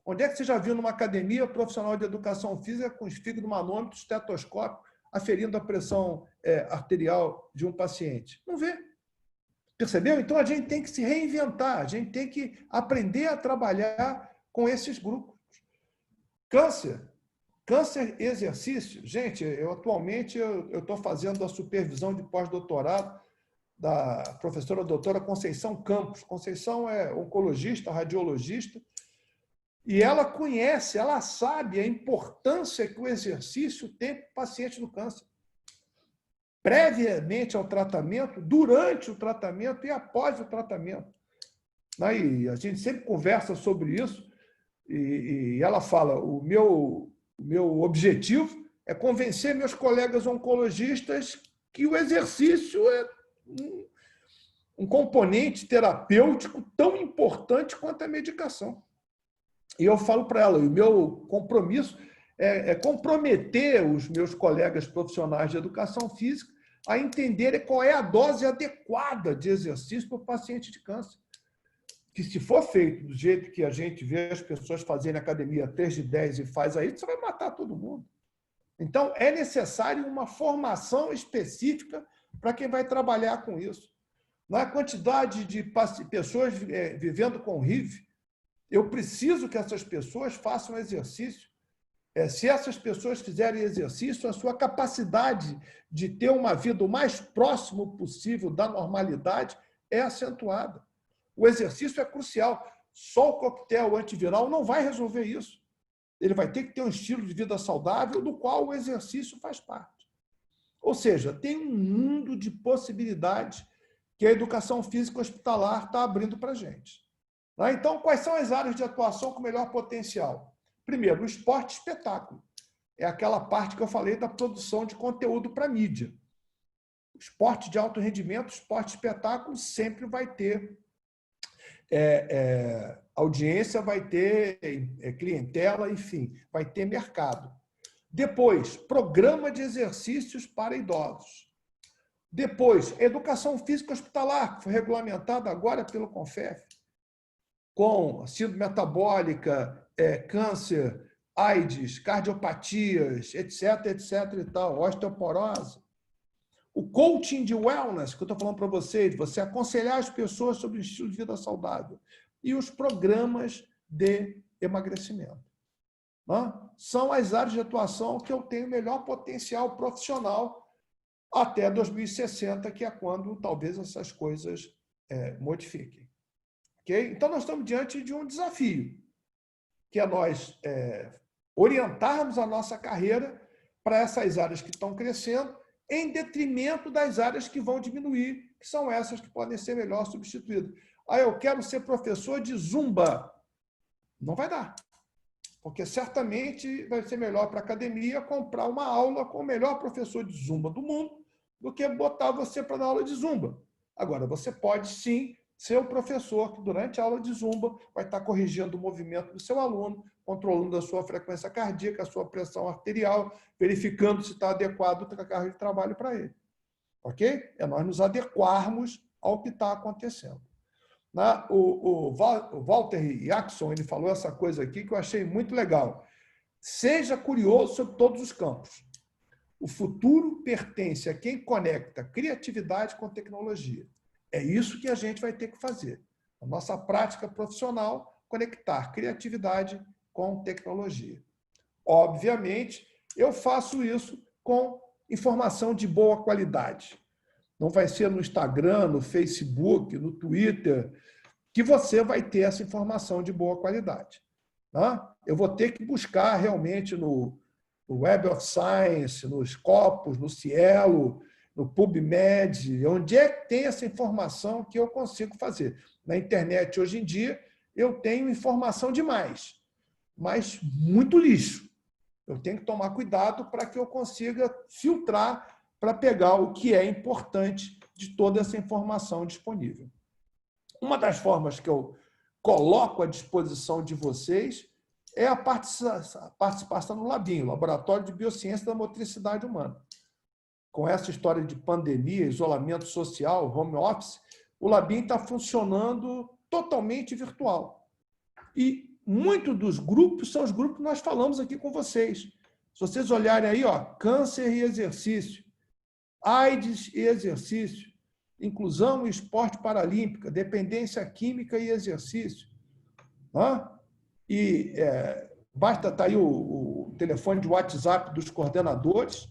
Onde é que você já viu numa academia profissional de educação física com esfigmomanômetro, estetoscópio, aferindo a pressão arterial de um paciente? Não vê. Percebeu? Então, a gente tem que se reinventar, a gente tem que aprender a trabalhar com esses grupos. Câncer e exercício. Gente, atualmente eu estou fazendo a supervisão de pós-doutorado da professora doutora Conceição Campos. Conceição é oncologista, radiologista, e ela conhece, ela sabe a importância que o exercício tem para o paciente do câncer. Previamente ao tratamento, durante o tratamento e após o tratamento. E a gente sempre conversa sobre isso e ela fala, o meu objetivo é convencer meus colegas oncologistas que o exercício é um componente terapêutico tão importante quanto a medicação. E eu falo para ela, o meu compromisso é comprometer os meus colegas profissionais de educação física a entenderem qual é a dose adequada de exercício para o paciente de câncer. que se for feito do jeito que a gente vê as pessoas fazerem academia 3 de 10 e faz aí, você vai matar todo mundo. Então, é necessário uma formação específica para quem vai trabalhar com isso. Na quantidade de pessoas vivendo com HIV, eu preciso que essas pessoas façam exercício. Se essas pessoas fizerem exercício, a sua capacidade de ter uma vida o mais próximo possível da normalidade é acentuada. O exercício é crucial. Só o coquetel antiviral não vai resolver isso. Ele vai ter que ter um estilo de vida saudável, do qual o exercício faz parte. Ou seja, tem um mundo de possibilidades que a educação física hospitalar está abrindo para a gente. Então, quais são as áreas de atuação com melhor potencial? Primeiro, o esporte espetáculo. É aquela parte que eu falei da produção de conteúdo para mídia. O esporte de alto rendimento, o esporte espetáculo sempre vai ter audiência, vai ter clientela, enfim, vai ter mercado. Depois, programa de exercícios para idosos. Depois, educação física hospitalar, que foi regulamentada agora pelo CONFEF, com síndrome metabólica, câncer, AIDS, cardiopatias, etc., etc. e tal, osteoporose. O coaching de wellness, que eu estou falando para vocês, você aconselhar as pessoas sobre o estilo de vida saudável. E os programas de emagrecimento. São as áreas de atuação que eu tenho melhor potencial profissional até 2060, que é quando talvez essas coisas modifiquem. Okay? Então, nós estamos diante de um desafio, que é nós orientarmos a nossa carreira para essas áreas que estão crescendo, em detrimento das áreas que vão diminuir, que são essas que podem ser melhor substituídas. Eu quero ser professor de zumba. Não vai dar. Porque certamente vai ser melhor para a academia comprar uma aula com o melhor professor de zumba do mundo do que botar você para dar aula de zumba. Agora, você pode, sim, ser o professor que, durante a aula de zumba, vai estar corrigindo o movimento do seu aluno, controlando a sua frequência cardíaca, a sua pressão arterial, verificando se está adequado a carga de trabalho para ele. Ok? É nós nos adequarmos ao que está acontecendo. O Walter Jackson, ele falou essa coisa aqui que eu achei muito legal. Seja curioso sobre todos os campos. O futuro pertence a quem conecta criatividade com tecnologia. É isso que a gente vai ter que fazer. A nossa prática profissional, conectar criatividade com tecnologia. Obviamente, eu faço isso com informação de boa qualidade. Não vai ser no Instagram, no Facebook, no Twitter, que você vai ter essa informação de boa qualidade. Eu vou ter que buscar realmente no Web of Science, no Scopus, no Cielo, no PubMed, onde é que tem essa informação que eu consigo fazer. Na internet, hoje em dia, eu tenho informação demais, mas muito lixo. Eu tenho que tomar cuidado para que eu consiga filtrar para pegar o que é importante de toda essa informação disponível. Uma das formas que eu coloco à disposição de vocês é a participação no Labinho, Laboratório de Biociência da Motricidade Humana. Com essa história de pandemia, isolamento social, home office, o Labinho está funcionando totalmente virtual. E muitos dos grupos são os grupos que nós falamos aqui com vocês. Se vocês olharem aí, câncer e exercício, AIDS e exercício, inclusão e esporte paralímpica, dependência química e exercício. Basta estar aí o telefone de WhatsApp dos coordenadores,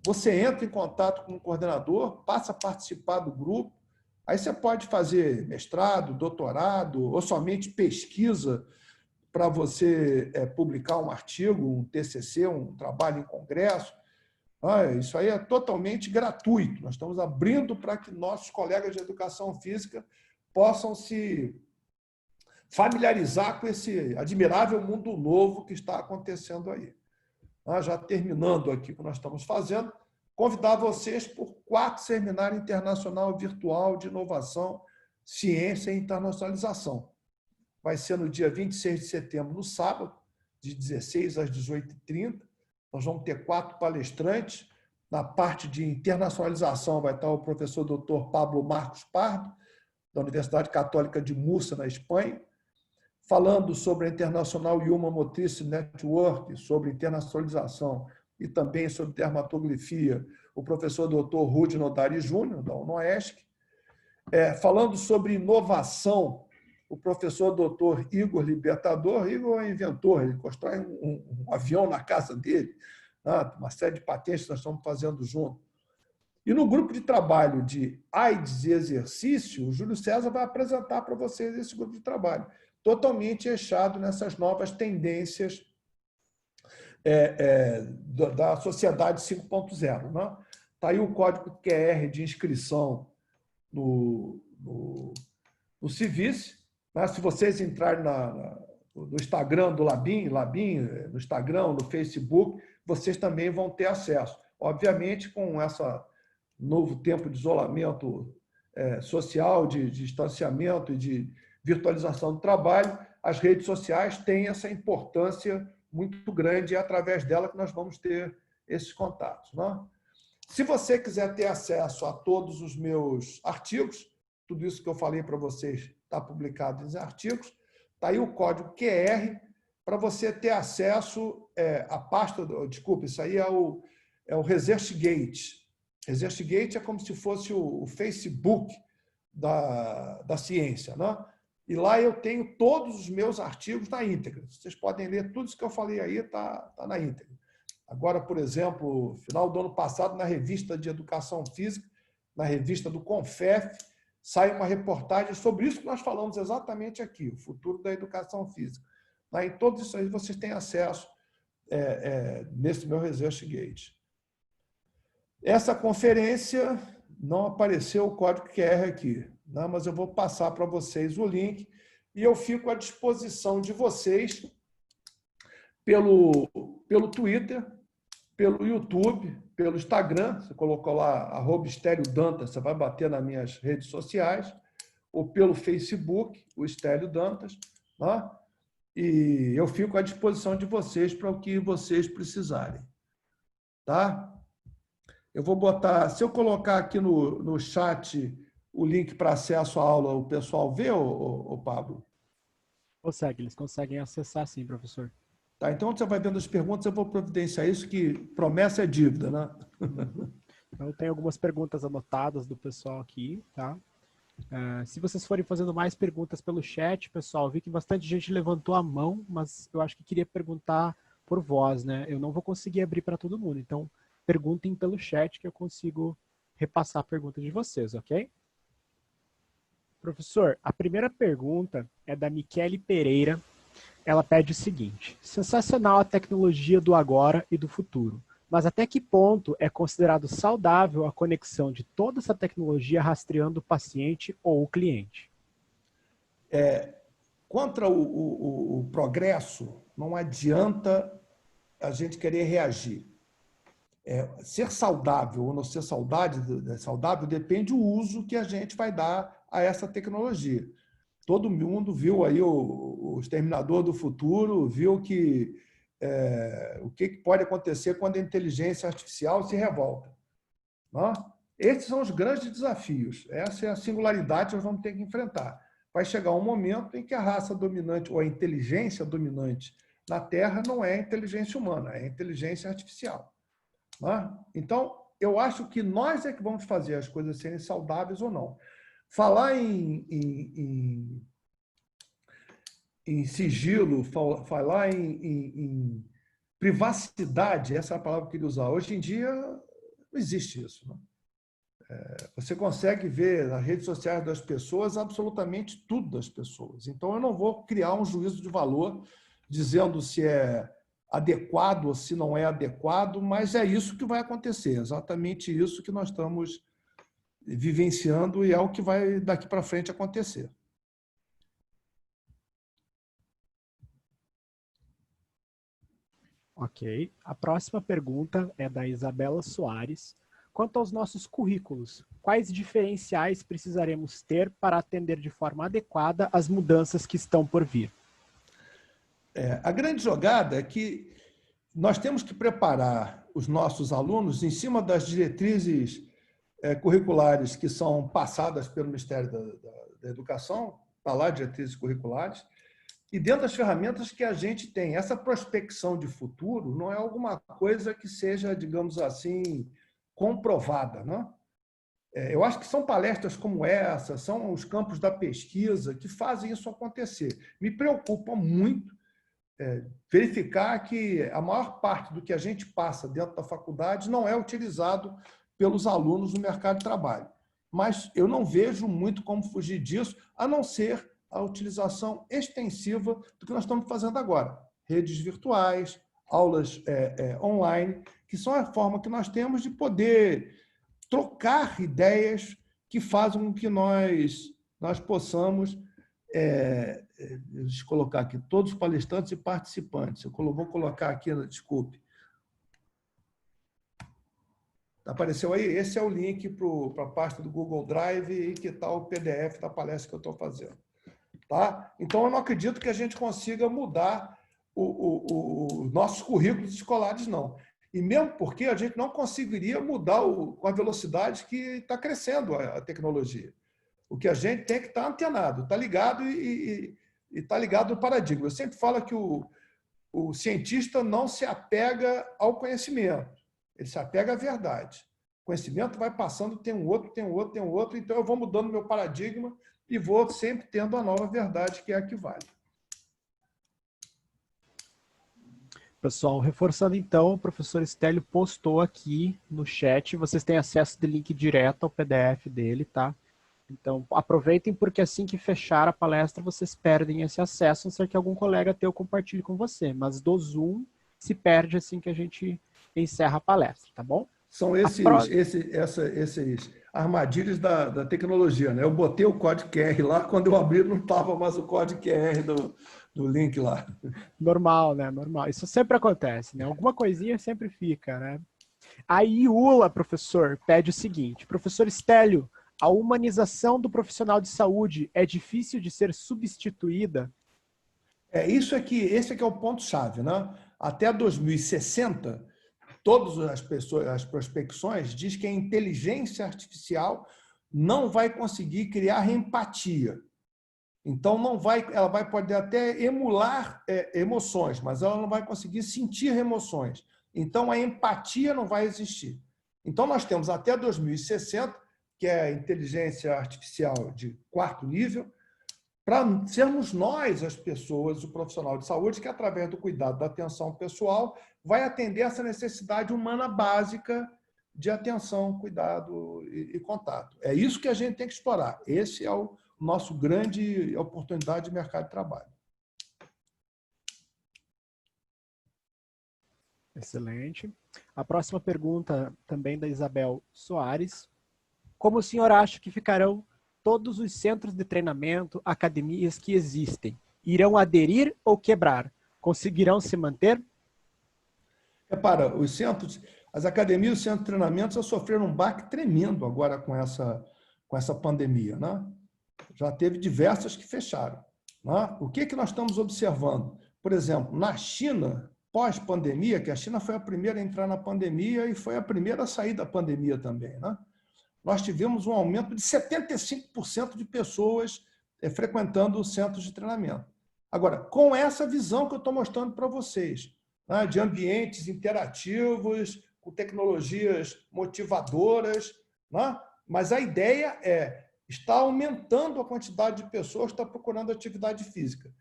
você entra em contato com o coordenador, passa a participar do grupo, aí você pode fazer mestrado, doutorado, ou somente pesquisa para você publicar um artigo, um TCC, um trabalho em congresso. Isso aí é totalmente gratuito. Nós estamos abrindo para que nossos colegas de educação física possam se familiarizar com esse admirável mundo novo que está acontecendo aí. Já terminando aqui o que nós estamos fazendo, convidar vocês por 4 seminário internacional virtual de inovação, ciência e internacionalização. Vai ser no dia 26 de setembro, no sábado, de 16 às 18h30. Nós vamos ter 4 palestrantes. Na parte de internacionalização vai estar o professor Dr. Pablo Marcos Pardo, da Universidade Católica de Múrcia, na Espanha, falando sobre a International Human Motricity Network, sobre internacionalização e também sobre dermatografia, o professor Dr. Rudy Nodari Júnior, da UNOESC. Falando sobre inovação, o professor Dr. Igor Libertador. Igor é inventor, ele constrói um avião na casa dele, né? Uma série de patentes que nós estamos fazendo junto. E no grupo de trabalho de AIDS e exercício, o Júlio César vai apresentar para vocês esse grupo de trabalho, totalmente eixado nessas novas tendências da sociedade 5.0. Né? Está aí o código QR de inscrição no Civice. Né? Se vocês entrarem no Instagram do Labin, no Instagram, no Facebook, vocês também vão ter acesso. Obviamente, com esse novo tempo de isolamento social, de distanciamento e de virtualização do trabalho, as redes sociais têm essa importância muito grande e é através dela que nós vamos ter esses contatos. Né? Se você quiser ter acesso a todos os meus artigos, tudo isso que eu falei para vocês está publicado nos artigos, está aí o código QR para você ter acesso à pasta... Desculpa, isso aí é o ResearchGate. ResearchGate é como se fosse o Facebook da ciência, né? E lá eu tenho todos os meus artigos na íntegra. Vocês podem ler tudo isso que eu falei aí, está na íntegra. Agora, por exemplo, final do ano passado, na revista de Educação Física, na revista do CONFEF, sai uma reportagem sobre isso que nós falamos exatamente aqui, o futuro da educação física. Em todos isso aí vocês têm acesso nesse meu ResearchGate. Essa conferência não apareceu o código QR aqui, né? Mas eu vou passar para vocês o link e eu fico à disposição de vocês pelo Twitter, pelo YouTube, pelo Instagram. Você colocou lá @Estélio Dantas, você vai bater nas minhas redes sociais, ou pelo Facebook, o Estélio Dantas, né? E eu fico à disposição de vocês para o que vocês precisarem. Tá? Eu vou botar, se eu colocar aqui no chat o link para acesso à aula, o pessoal vê, ô Pablo? Eles conseguem acessar sim, professor. Tá, então você vai vendo as perguntas, eu vou providenciar isso, que promessa é dívida, né? Então, eu tenho algumas perguntas anotadas do pessoal aqui, tá? Se vocês forem fazendo mais perguntas pelo chat, pessoal, eu vi que bastante gente levantou a mão, mas eu acho que queria perguntar por voz, né? Eu não vou conseguir abrir para todo mundo, então perguntem pelo chat que eu consigo repassar a pergunta de vocês, ok? Professor, a primeira pergunta é da Michele Pereira. Ela pede o seguinte: sensacional a tecnologia do agora e do futuro, mas até que ponto é considerado saudável a conexão de toda essa tecnologia rastreando o paciente ou o cliente? Contra o progresso, não adianta a gente querer reagir. Ser saudável ou não ser saudável depende do uso que a gente vai dar a essa tecnologia. Todo mundo viu aí o Exterminador do Futuro, viu que o que pode acontecer quando a inteligência artificial se revolta. Não? Esses são os grandes desafios. Essa é a singularidade que nós vamos ter que enfrentar. Vai chegar um momento em que a raça dominante ou a inteligência dominante na Terra não é a inteligência humana, é a inteligência artificial. Então, eu acho que nós é que vamos fazer as coisas serem saudáveis ou não. Falar em sigilo, falar em privacidade, essa é a palavra que eu queria usar. Hoje em dia, não existe isso. Não? Você consegue ver nas redes sociais das pessoas absolutamente tudo das pessoas. Então, eu não vou criar um juízo de valor dizendo se é adequado ou se não é adequado, mas é isso que vai acontecer, exatamente isso que nós estamos vivenciando e é o que vai daqui para frente acontecer. Ok. A próxima pergunta é da Isabela Soares. Quanto aos nossos currículos, quais diferenciais precisaremos ter para atender de forma adequada às mudanças que estão por vir? A grande jogada é que nós temos que preparar os nossos alunos em cima das diretrizes curriculares que são passadas pelo Ministério da educação, está lá, diretrizes curriculares, e dentro das ferramentas que a gente tem. Essa prospecção de futuro não é alguma coisa que seja, digamos assim, comprovada, né? Eu acho que são palestras como essa, são os campos da pesquisa que fazem isso acontecer. Me preocupa muito verificar que a maior parte do que a gente passa dentro da faculdade não é utilizado pelos alunos no mercado de trabalho. Mas eu não vejo muito como fugir disso, a não ser a utilização extensiva do que nós estamos fazendo agora. Redes virtuais, aulas online, que são a forma que nós temos de poder trocar ideias que fazem com que nós possamos deixa eu colocar aqui, todos os palestrantes e participantes. Eu vou colocar aqui, desculpe. Apareceu aí? Esse é o link para a pasta do Google Drive e que está o PDF da palestra que eu estou fazendo. Tá? Então, eu não acredito que a gente consiga mudar os nossos currículos escolares, não. E mesmo porque a gente não conseguiria mudar com a velocidade que está crescendo a tecnologia. O que a gente tem que estar antenado, está ligado e está ligado no paradigma. Eu sempre falo que o cientista não se apega ao conhecimento, ele se apega à verdade. O conhecimento vai passando, tem um outro, tem um outro, tem um outro, então eu vou mudando meu paradigma e vou sempre tendo a nova verdade, que é a que vale. Pessoal, reforçando então, o professor Stélio postou aqui no chat, vocês têm acesso de link direto ao PDF dele, tá? Então, aproveitem, porque assim que fechar a palestra, vocês perdem esse acesso, a não ser que algum colega teu compartilhe com você. Mas do Zoom, se perde assim que a gente encerra a palestra, tá bom? São esses armadilhas da tecnologia, né? Eu botei o código QR lá, quando eu abri não estava mais o código QR do link lá. Normal, né? Normal. Isso sempre acontece, né? Alguma coisinha sempre fica, né? A IULA, professor, pede o seguinte. Professor Stélio, a humanização do profissional de saúde é difícil de ser substituída? Esse é o ponto-chave, né? Até 2060, todas as prospecções diz que a inteligência artificial não vai conseguir criar empatia. Então, ela vai poder até emular emoções, mas ela não vai conseguir sentir emoções. Então, a empatia não vai existir. Então, nós temos até 2060, que é a inteligência artificial de 4º nível, para sermos nós, as pessoas, o profissional de saúde, que através do cuidado da atenção pessoal vai atender essa necessidade humana básica de atenção, cuidado e contato. É isso que a gente tem que explorar. Esse é o nosso grande oportunidade de mercado de trabalho. Excelente. A próxima pergunta também da Isabel Soares. Como o senhor acha que ficarão todos os centros de treinamento, academias que existem? Irão aderir ou quebrar? Conseguirão se manter? Repara, as academias e os centros de treinamento já sofreram um baque tremendo agora com essa pandemia, né? Já teve diversas que fecharam. Né? O que nós estamos observando? Por exemplo, na China, pós-pandemia, que a China foi a primeira a entrar na pandemia e foi a primeira a sair da pandemia também, né? Nós tivemos um aumento de 75% de pessoas frequentando os centros de treinamento. Agora, com essa visão que eu estou mostrando para vocês, né, de ambientes interativos, com tecnologias motivadoras, né, mas a ideia está aumentando a quantidade de pessoas que estão procurando atividade física.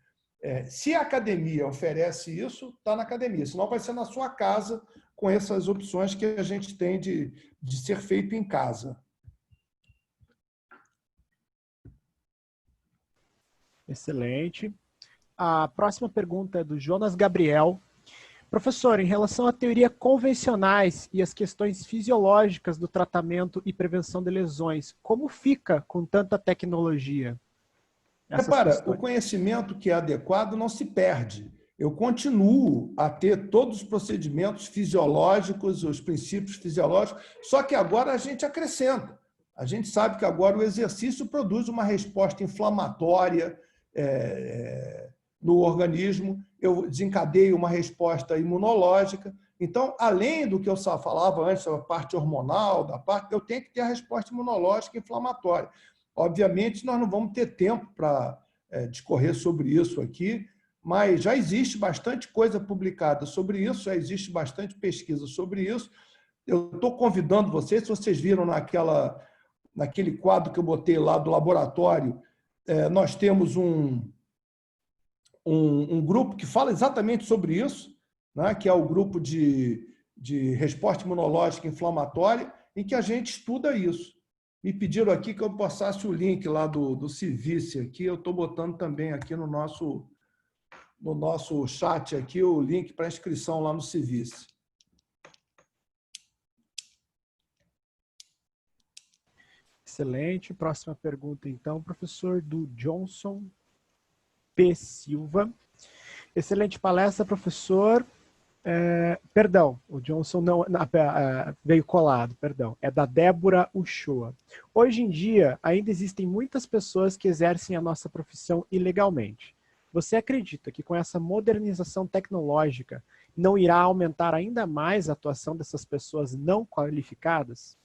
Se a academia oferece isso, está na academia, senão vai ser na sua casa, com essas opções que a gente tem de ser feito em casa. Excelente. A próxima pergunta é do Jonas Gabriel. Professor, em relação à teoria convencionais e as questões fisiológicas do tratamento e prevenção de lesões, como fica com tanta tecnologia? Repara, o conhecimento que é adequado não se perde. Eu continuo a ter todos os procedimentos fisiológicos, os princípios fisiológicos, só que agora a gente acrescenta. A gente sabe que agora o exercício produz uma resposta inflamatória no organismo, eu desencadeio uma resposta imunológica. Então, além do que eu falava antes, a parte hormonal, eu tenho que ter a resposta imunológica inflamatória. Obviamente, nós não vamos ter tempo para discorrer sobre isso aqui, mas já existe bastante coisa publicada sobre isso, já existe bastante pesquisa sobre isso. Eu estou convidando vocês, se vocês viram naquele quadro que eu botei lá do laboratório, nós temos um grupo que fala exatamente sobre isso, né, que é o grupo de resposta imunológica inflamatória, em que a gente estuda isso. Me pediram aqui que eu passasse o link lá do Civice aqui, eu estou botando também aqui no nosso chat aqui o link para inscrição lá no Civice. Excelente. Próxima pergunta, então, professor, do Johnson P. Silva. Excelente palestra, professor. Perdão, o Johnson não veio colado, perdão. É da Débora Uchoa. Hoje em dia, ainda existem muitas pessoas que exercem a nossa profissão ilegalmente. Você acredita que com essa modernização tecnológica não irá aumentar ainda mais a atuação dessas pessoas não qualificadas?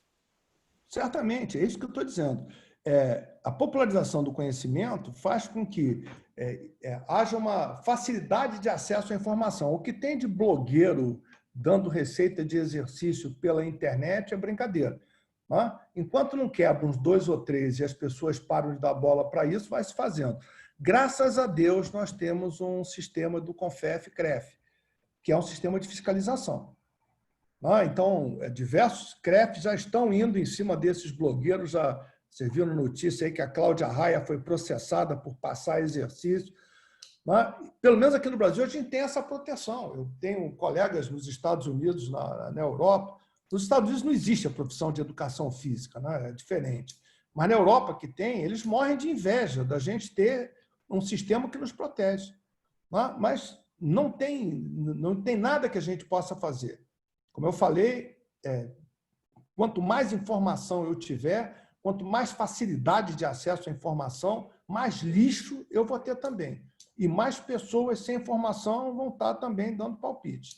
Certamente, é isso que eu estou dizendo. A popularização do conhecimento faz com que haja uma facilidade de acesso à informação. O que tem de blogueiro dando receita de exercício pela internet é brincadeira. Né? Enquanto não quebra uns 2 ou 3 e as pessoas param de dar bola para isso, vai se fazendo. Graças a Deus, nós temos um sistema do CONFEF-CREF, que é um sistema de fiscalização. Então, diversos CREFs já estão indo em cima desses blogueiros. Você viu na notícia aí que a Cláudia Raia foi processada por passar exercício. Pelo menos aqui no Brasil, a gente tem essa proteção. Eu tenho colegas nos Estados Unidos, na Europa. Nos Estados Unidos não existe a profissão de educação física, né? É diferente. Mas na Europa que tem, eles morrem de inveja da gente ter um sistema que nos protege. Mas não tem nada que a gente possa fazer. Como eu falei, quanto mais informação eu tiver, quanto mais facilidade de acesso à informação, mais lixo eu vou ter também. E mais pessoas sem informação vão estar também dando palpite.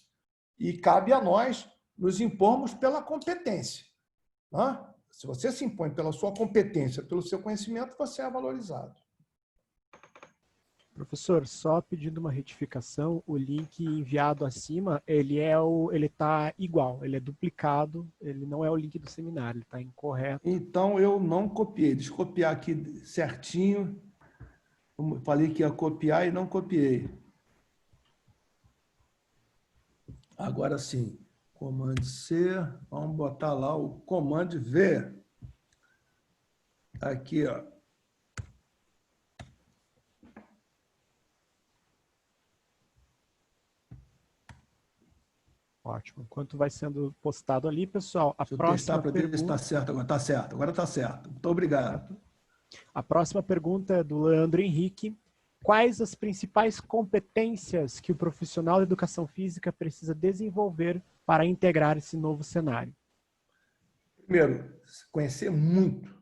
E cabe a nós nos impormos pela competência. Se você se impõe pela sua competência, pelo seu conhecimento, você é valorizado. Professor, só pedindo uma retificação, o link enviado acima, ele está igual, ele é duplicado, ele não é o link do seminário, ele está incorreto. Então, eu não copiei. Deixa eu copiar aqui certinho. Falei que ia copiar e não copiei. Agora sim, comando C, vamos botar lá o comando V. Aqui, ó. Ótimo. Enquanto vai sendo postado ali, pessoal, Deixa eu testar para ver se está certo agora. Está certo, agora está certo. Muito obrigado. A próxima pergunta é do Leandro Henrique. Quais as principais competências que o profissional de educação física precisa desenvolver para integrar esse novo cenário? Primeiro, conhecer muito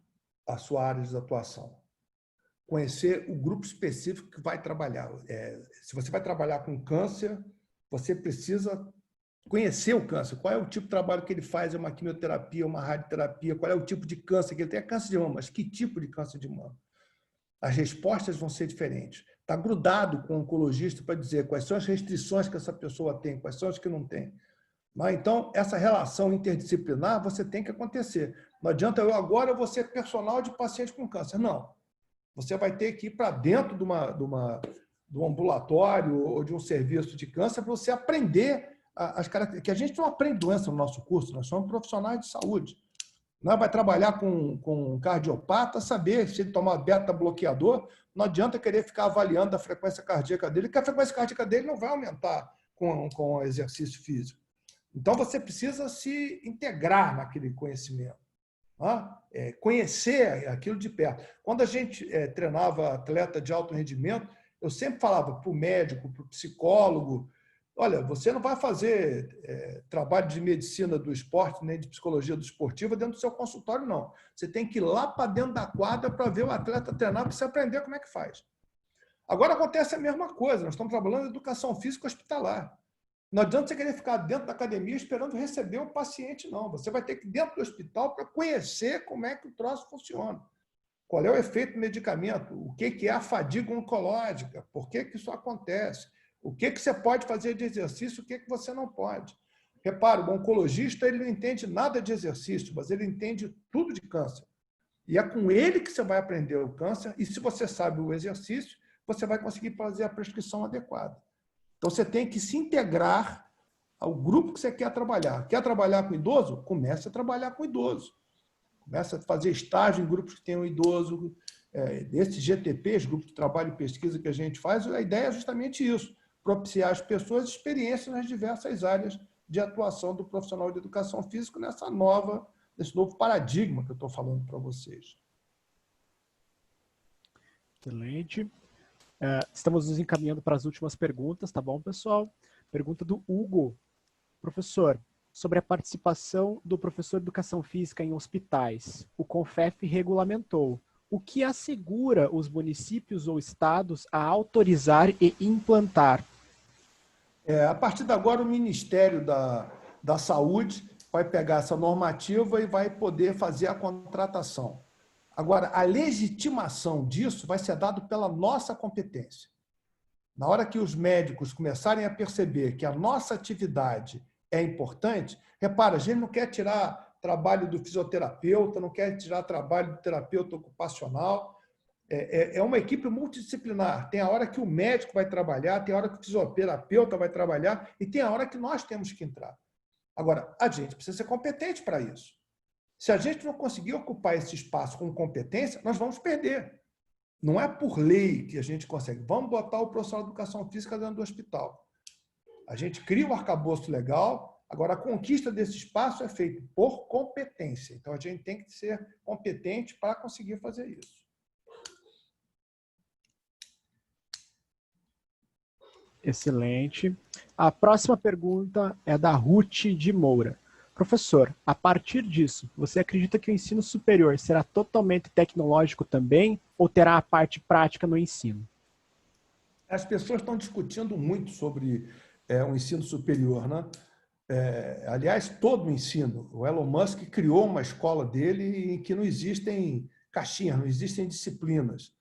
a sua área de atuação. Conhecer o grupo específico que vai trabalhar. Se você vai trabalhar com câncer, você precisa conhecer o câncer. Qual é o tipo de trabalho que ele faz? É uma quimioterapia, uma radioterapia? Qual é o tipo de câncer que ele tem? É câncer de mama, mas que tipo de câncer de mama? As respostas vão ser diferentes. Está grudado com o oncologista para dizer quais são as restrições que essa pessoa tem, quais são as que não tem. Então, essa relação interdisciplinar você tem que acontecer. Não adianta agora eu vou ser personal de paciente com câncer. Não. Você vai ter que ir para dentro de um ambulatório ou de um serviço de câncer para você aprender as características. Que a gente não aprende doença no nosso curso, nós somos profissionais de saúde. Vai trabalhar com um cardiopata, saber se ele tomar beta-bloqueador, não adianta querer ficar avaliando a frequência cardíaca dele, porque a frequência cardíaca dele não vai aumentar com o exercício físico. Então, você precisa se integrar naquele conhecimento, conhecer aquilo de perto. Quando a gente treinava atleta de alto rendimento, eu sempre falava para o médico, para o psicólogo, olha, você não vai fazer trabalho de medicina do esporte, nem de psicologia do esportivo dentro do seu consultório, não. Você tem que ir lá para dentro da quadra para ver o atleta treinar, para você aprender como é que faz. Agora acontece a mesma coisa, nós estamos trabalhando em educação física hospitalar. Não adianta você querer ficar dentro da academia esperando receber o paciente, não. Você vai ter que ir dentro do hospital para conhecer como é que o troço funciona. Qual é o efeito do medicamento? O que é a fadiga oncológica? Por que isso acontece? O que você pode fazer de exercício, o que você não pode? Repara, o oncologista ele não entende nada de exercício, mas ele entende tudo de câncer. E é com ele que você vai aprender o câncer, e se você sabe o exercício, você vai conseguir fazer a prescrição adequada. Então, você tem que se integrar ao grupo que você quer trabalhar. Quer trabalhar com idoso? Comece a trabalhar com idoso. Comece a fazer estágio em grupos que tenham idoso. Desses GTPs, grupos de trabalho e pesquisa que a gente faz, a ideia é justamente isso, propiciar às pessoas experiências nas diversas áreas de atuação do profissional de educação física nesse novo paradigma que eu estou falando para vocês. Excelente. Estamos nos encaminhando para as últimas perguntas, tá bom, pessoal? Pergunta do Hugo. Professor, sobre a participação do professor de educação física em hospitais, o CONFEF regulamentou. O que assegura os municípios ou estados a autorizar e implantar? A partir de agora, o Ministério da Saúde vai pegar essa normativa e vai poder fazer a contratação. Agora, a legitimação disso vai ser dada pela nossa competência. Na hora que os médicos começarem a perceber que a nossa atividade é importante, repara, a gente não quer tirar trabalho do fisioterapeuta, não quer tirar trabalho do terapeuta ocupacional. É uma equipe multidisciplinar. Tem a hora que o médico vai trabalhar, tem a hora que o fisioterapeuta vai trabalhar e tem a hora que nós temos que entrar. Agora, a gente precisa ser competente para isso. Se a gente não conseguir ocupar esse espaço com competência, nós vamos perder. Não é por lei que a gente consegue. Vamos botar o profissional de educação física dentro do hospital. A gente cria um arcabouço legal, agora a conquista desse espaço é feita por competência. Então, a gente tem que ser competente para conseguir fazer isso. Excelente. A próxima pergunta é da Ruth de Moura. Professor, a partir disso, você acredita que o ensino superior será totalmente tecnológico também ou terá a parte prática no ensino? As pessoas estão discutindo muito sobre o ensino superior, né? Aliás, todo o ensino. O Elon Musk criou uma escola dele em que não existem caixinhas, não existem disciplinas.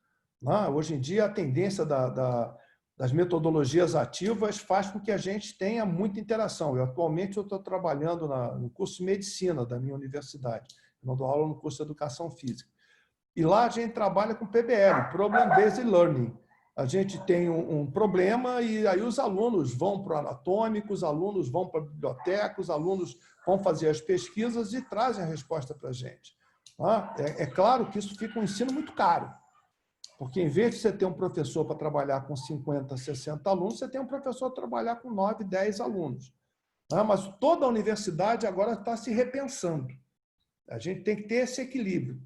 Né? Hoje em dia, a tendência das metodologias ativas faz com que a gente tenha muita interação. Atualmente, eu estou trabalhando no curso de medicina da minha universidade. Eu não dou aula no curso de educação física. E lá a gente trabalha com PBL, Problem Based Learning. A gente tem um problema e aí os alunos vão para o anatômico, os alunos vão para a biblioteca, os alunos vão fazer as pesquisas e trazem a resposta para a gente. É claro que isso fica um ensino muito caro, porque em vez de você ter um professor para trabalhar com 50, 60 alunos, você tem um professor para trabalhar com 9, 10 alunos. Mas toda a universidade agora está se repensando. A gente tem que ter esse equilíbrio.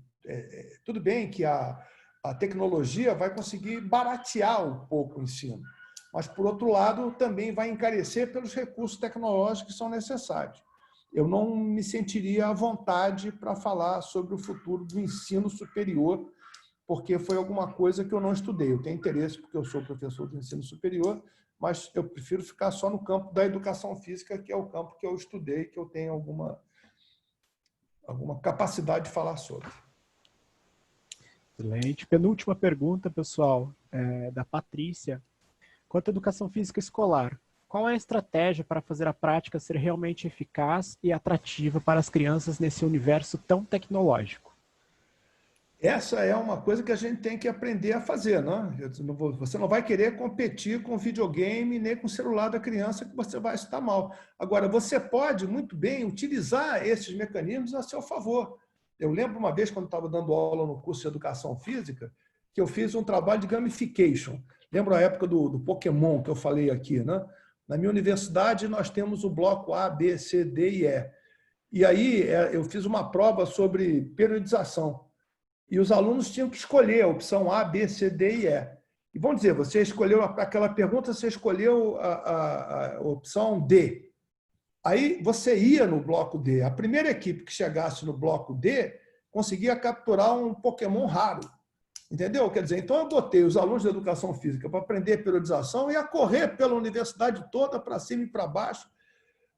Tudo bem que a tecnologia vai conseguir baratear um pouco o ensino, mas, por outro lado, também vai encarecer pelos recursos tecnológicos que são necessários. Eu não me sentiria à vontade para falar sobre o futuro do ensino superior, porque foi alguma coisa que eu não estudei. Eu tenho interesse porque eu sou professor do ensino superior, mas eu prefiro ficar só no campo da educação física, que é o campo que eu estudei, que eu tenho alguma capacidade de falar sobre. Excelente. Penúltima pergunta, pessoal, da Patrícia. Quanto à educação física escolar, qual é a estratégia para fazer a prática ser realmente eficaz e atrativa para as crianças nesse universo tão tecnológico? Essa é uma coisa que a gente tem que aprender a fazer, né? Você não vai querer competir com videogame nem com o celular da criança, que você vai estar mal. Agora, você pode muito bem utilizar esses mecanismos a seu favor. Eu lembro uma vez, quando estava dando aula no curso de educação física, que eu fiz um trabalho de gamification. Lembro a época do Pokémon que eu falei aqui, né? Na minha universidade, nós temos o bloco A, B, C, D e E. E aí eu fiz uma prova sobre periodização. E os alunos tinham que escolher a opção A, B, C, D e E. E vamos dizer, você escolheu, para aquela pergunta, você escolheu a opção D. Aí você ia no bloco D. A primeira equipe que chegasse no bloco D conseguia capturar um Pokémon raro. Entendeu? Quer dizer, então eu botei os alunos de educação física para aprender periodização e a correr pela universidade toda, para cima e para baixo,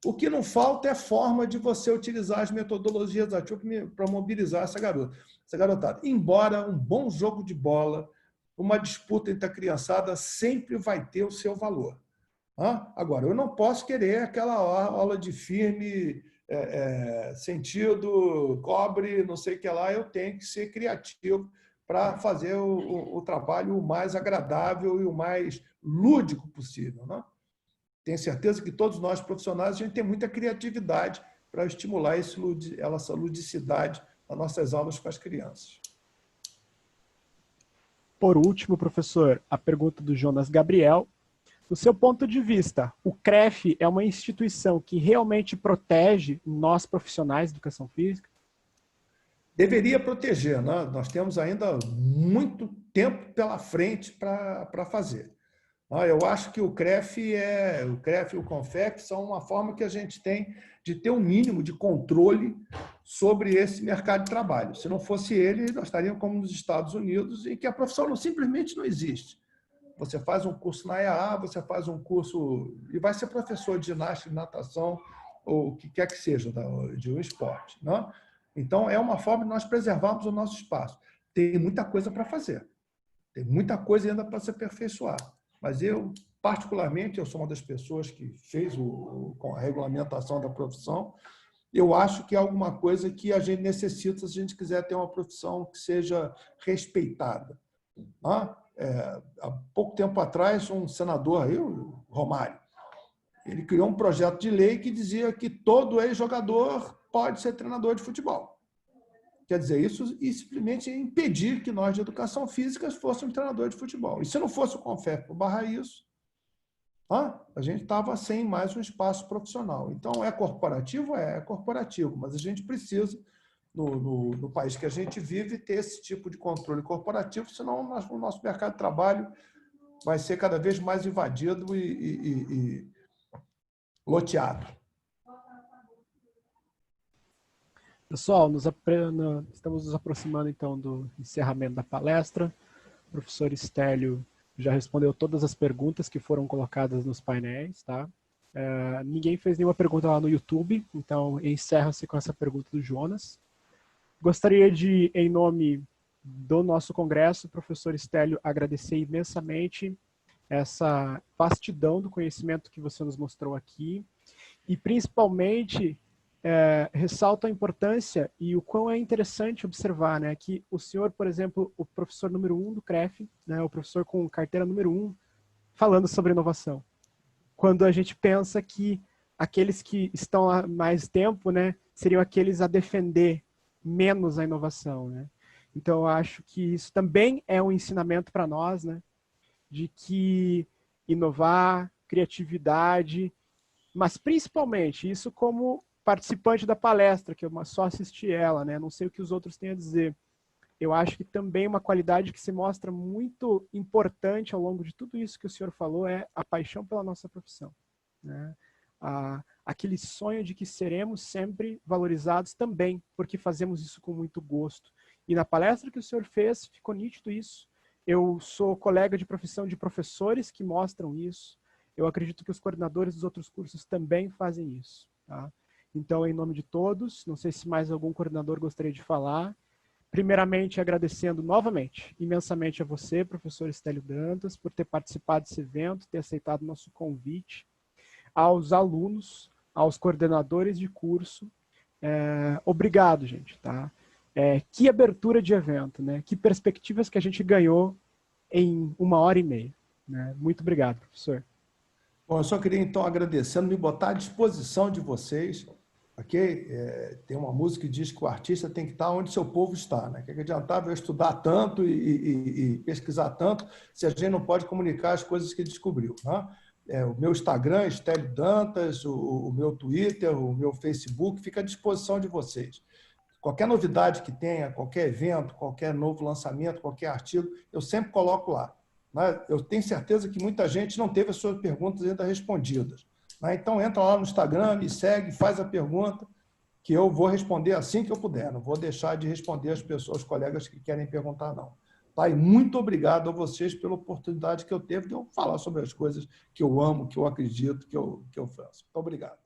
O que não falta é forma de você utilizar as metodologias ativas para mobilizar essa garotada. Embora um bom jogo de bola, uma disputa entre a criançada sempre vai ter o seu valor. Agora, eu não posso querer aquela aula de firme, sentido, cobre, não sei o que lá. Eu tenho que ser criativo para fazer o trabalho o mais agradável e o mais lúdico possível. Tenho certeza que todos nós profissionais a gente tem muita criatividade para estimular essa ludicidade nas nossas aulas com as crianças. Por último, professor, a pergunta do Jonas Gabriel. Do seu ponto de vista, o CREF é uma instituição que realmente protege nós profissionais de educação física? Deveria proteger, né? Nós temos ainda muito tempo pela frente para fazer. Eu acho que o CREF e o CONFEP são uma forma que a gente tem de ter um mínimo de controle sobre esse mercado de trabalho. Se não fosse ele, nós estaríamos como nos Estados Unidos, em que a profissão simplesmente não existe. Você faz um curso na EAA, você faz um curso e vai ser professor de ginástica, de natação, ou o que quer que seja, de um esporte. Então, é uma forma de nós preservarmos o nosso espaço. Tem muita coisa para fazer. Tem muita coisa ainda para se aperfeiçoar. Mas eu, particularmente, eu sou uma das pessoas que fez com a regulamentação da profissão. Eu acho que é alguma coisa que a gente necessita se a gente quiser ter uma profissão que seja respeitada. Há pouco tempo atrás, um senador, o Romário, ele criou um projeto de lei que dizia que todo ex-jogador pode ser treinador de futebol. Quer dizer, isso simplesmente impedir que nós, de educação física, fôssemos treinadores de futebol. E se não fosse o CONFEP para barrar isso, a gente estava sem mais um espaço profissional. Então, é corporativo? É corporativo, mas a gente precisa, no país que a gente vive, ter esse tipo de controle corporativo, senão o nosso mercado de trabalho vai ser cada vez mais invadido e loteado. Pessoal, estamos nos aproximando então do encerramento da palestra. O professor Stélio já respondeu todas as perguntas que foram colocadas nos painéis, tá? Ninguém fez nenhuma pergunta lá no YouTube, então encerra-se com essa pergunta do Jonas. Gostaria de, em nome do nosso congresso, professor Stélio, agradecer imensamente essa vastidão do conhecimento que você nos mostrou aqui e, principalmente, ressalto a importância e o quão é interessante observar, né, que o senhor, por exemplo, o professor número 1 do CREF, né, o professor com carteira número 1, falando sobre inovação. Quando a gente pensa que aqueles que estão há mais tempo, né, seriam aqueles a defender menos a inovação, né? Então, eu acho que isso também é um ensinamento para nós, né, de que inovar, criatividade, mas principalmente isso como participante da palestra, que eu só assisti ela, né? Não sei o que os outros têm a dizer. Eu acho que também uma qualidade que se mostra muito importante ao longo de tudo isso que o senhor falou é a paixão pela nossa profissão, né? Aquele sonho de que seremos sempre valorizados também, porque fazemos isso com muito gosto. E na palestra que o senhor fez, ficou nítido isso. Eu sou colega de profissão de professores que mostram isso. Eu acredito que os coordenadores dos outros cursos também fazem isso, tá? Então, em nome de todos, não sei se mais algum coordenador gostaria de falar. Primeiramente, agradecendo novamente, imensamente a você, professor Stélio Dantas, por ter participado desse evento, ter aceitado o nosso convite, aos alunos, aos coordenadores de curso. Obrigado, gente, tá? Que abertura de evento, né? Que perspectivas que a gente ganhou em 1h30, né? Muito obrigado, professor. Bom, eu só queria, então, agradecendo, me botar à disposição de vocês, ok? Tem uma música que diz que o artista tem que estar onde seu povo está, né? Que adiantava eu estudar tanto e pesquisar tanto se a gente não pode comunicar as coisas que descobriu, né? O meu Instagram, Stélio Dantas, o meu Twitter, o meu Facebook, fica à disposição de vocês. Qualquer novidade que tenha, qualquer evento, qualquer novo lançamento, qualquer artigo, eu sempre coloco lá. Eu tenho certeza que muita gente não teve as suas perguntas ainda respondidas. Então, entra lá no Instagram, me segue, faz a pergunta, que eu vou responder assim que eu puder. Não vou deixar de responder as pessoas, os colegas que querem perguntar, não. E muito obrigado a vocês pela oportunidade que eu teve de eu falar sobre as coisas que eu amo, que eu acredito, que eu faço. Muito obrigado.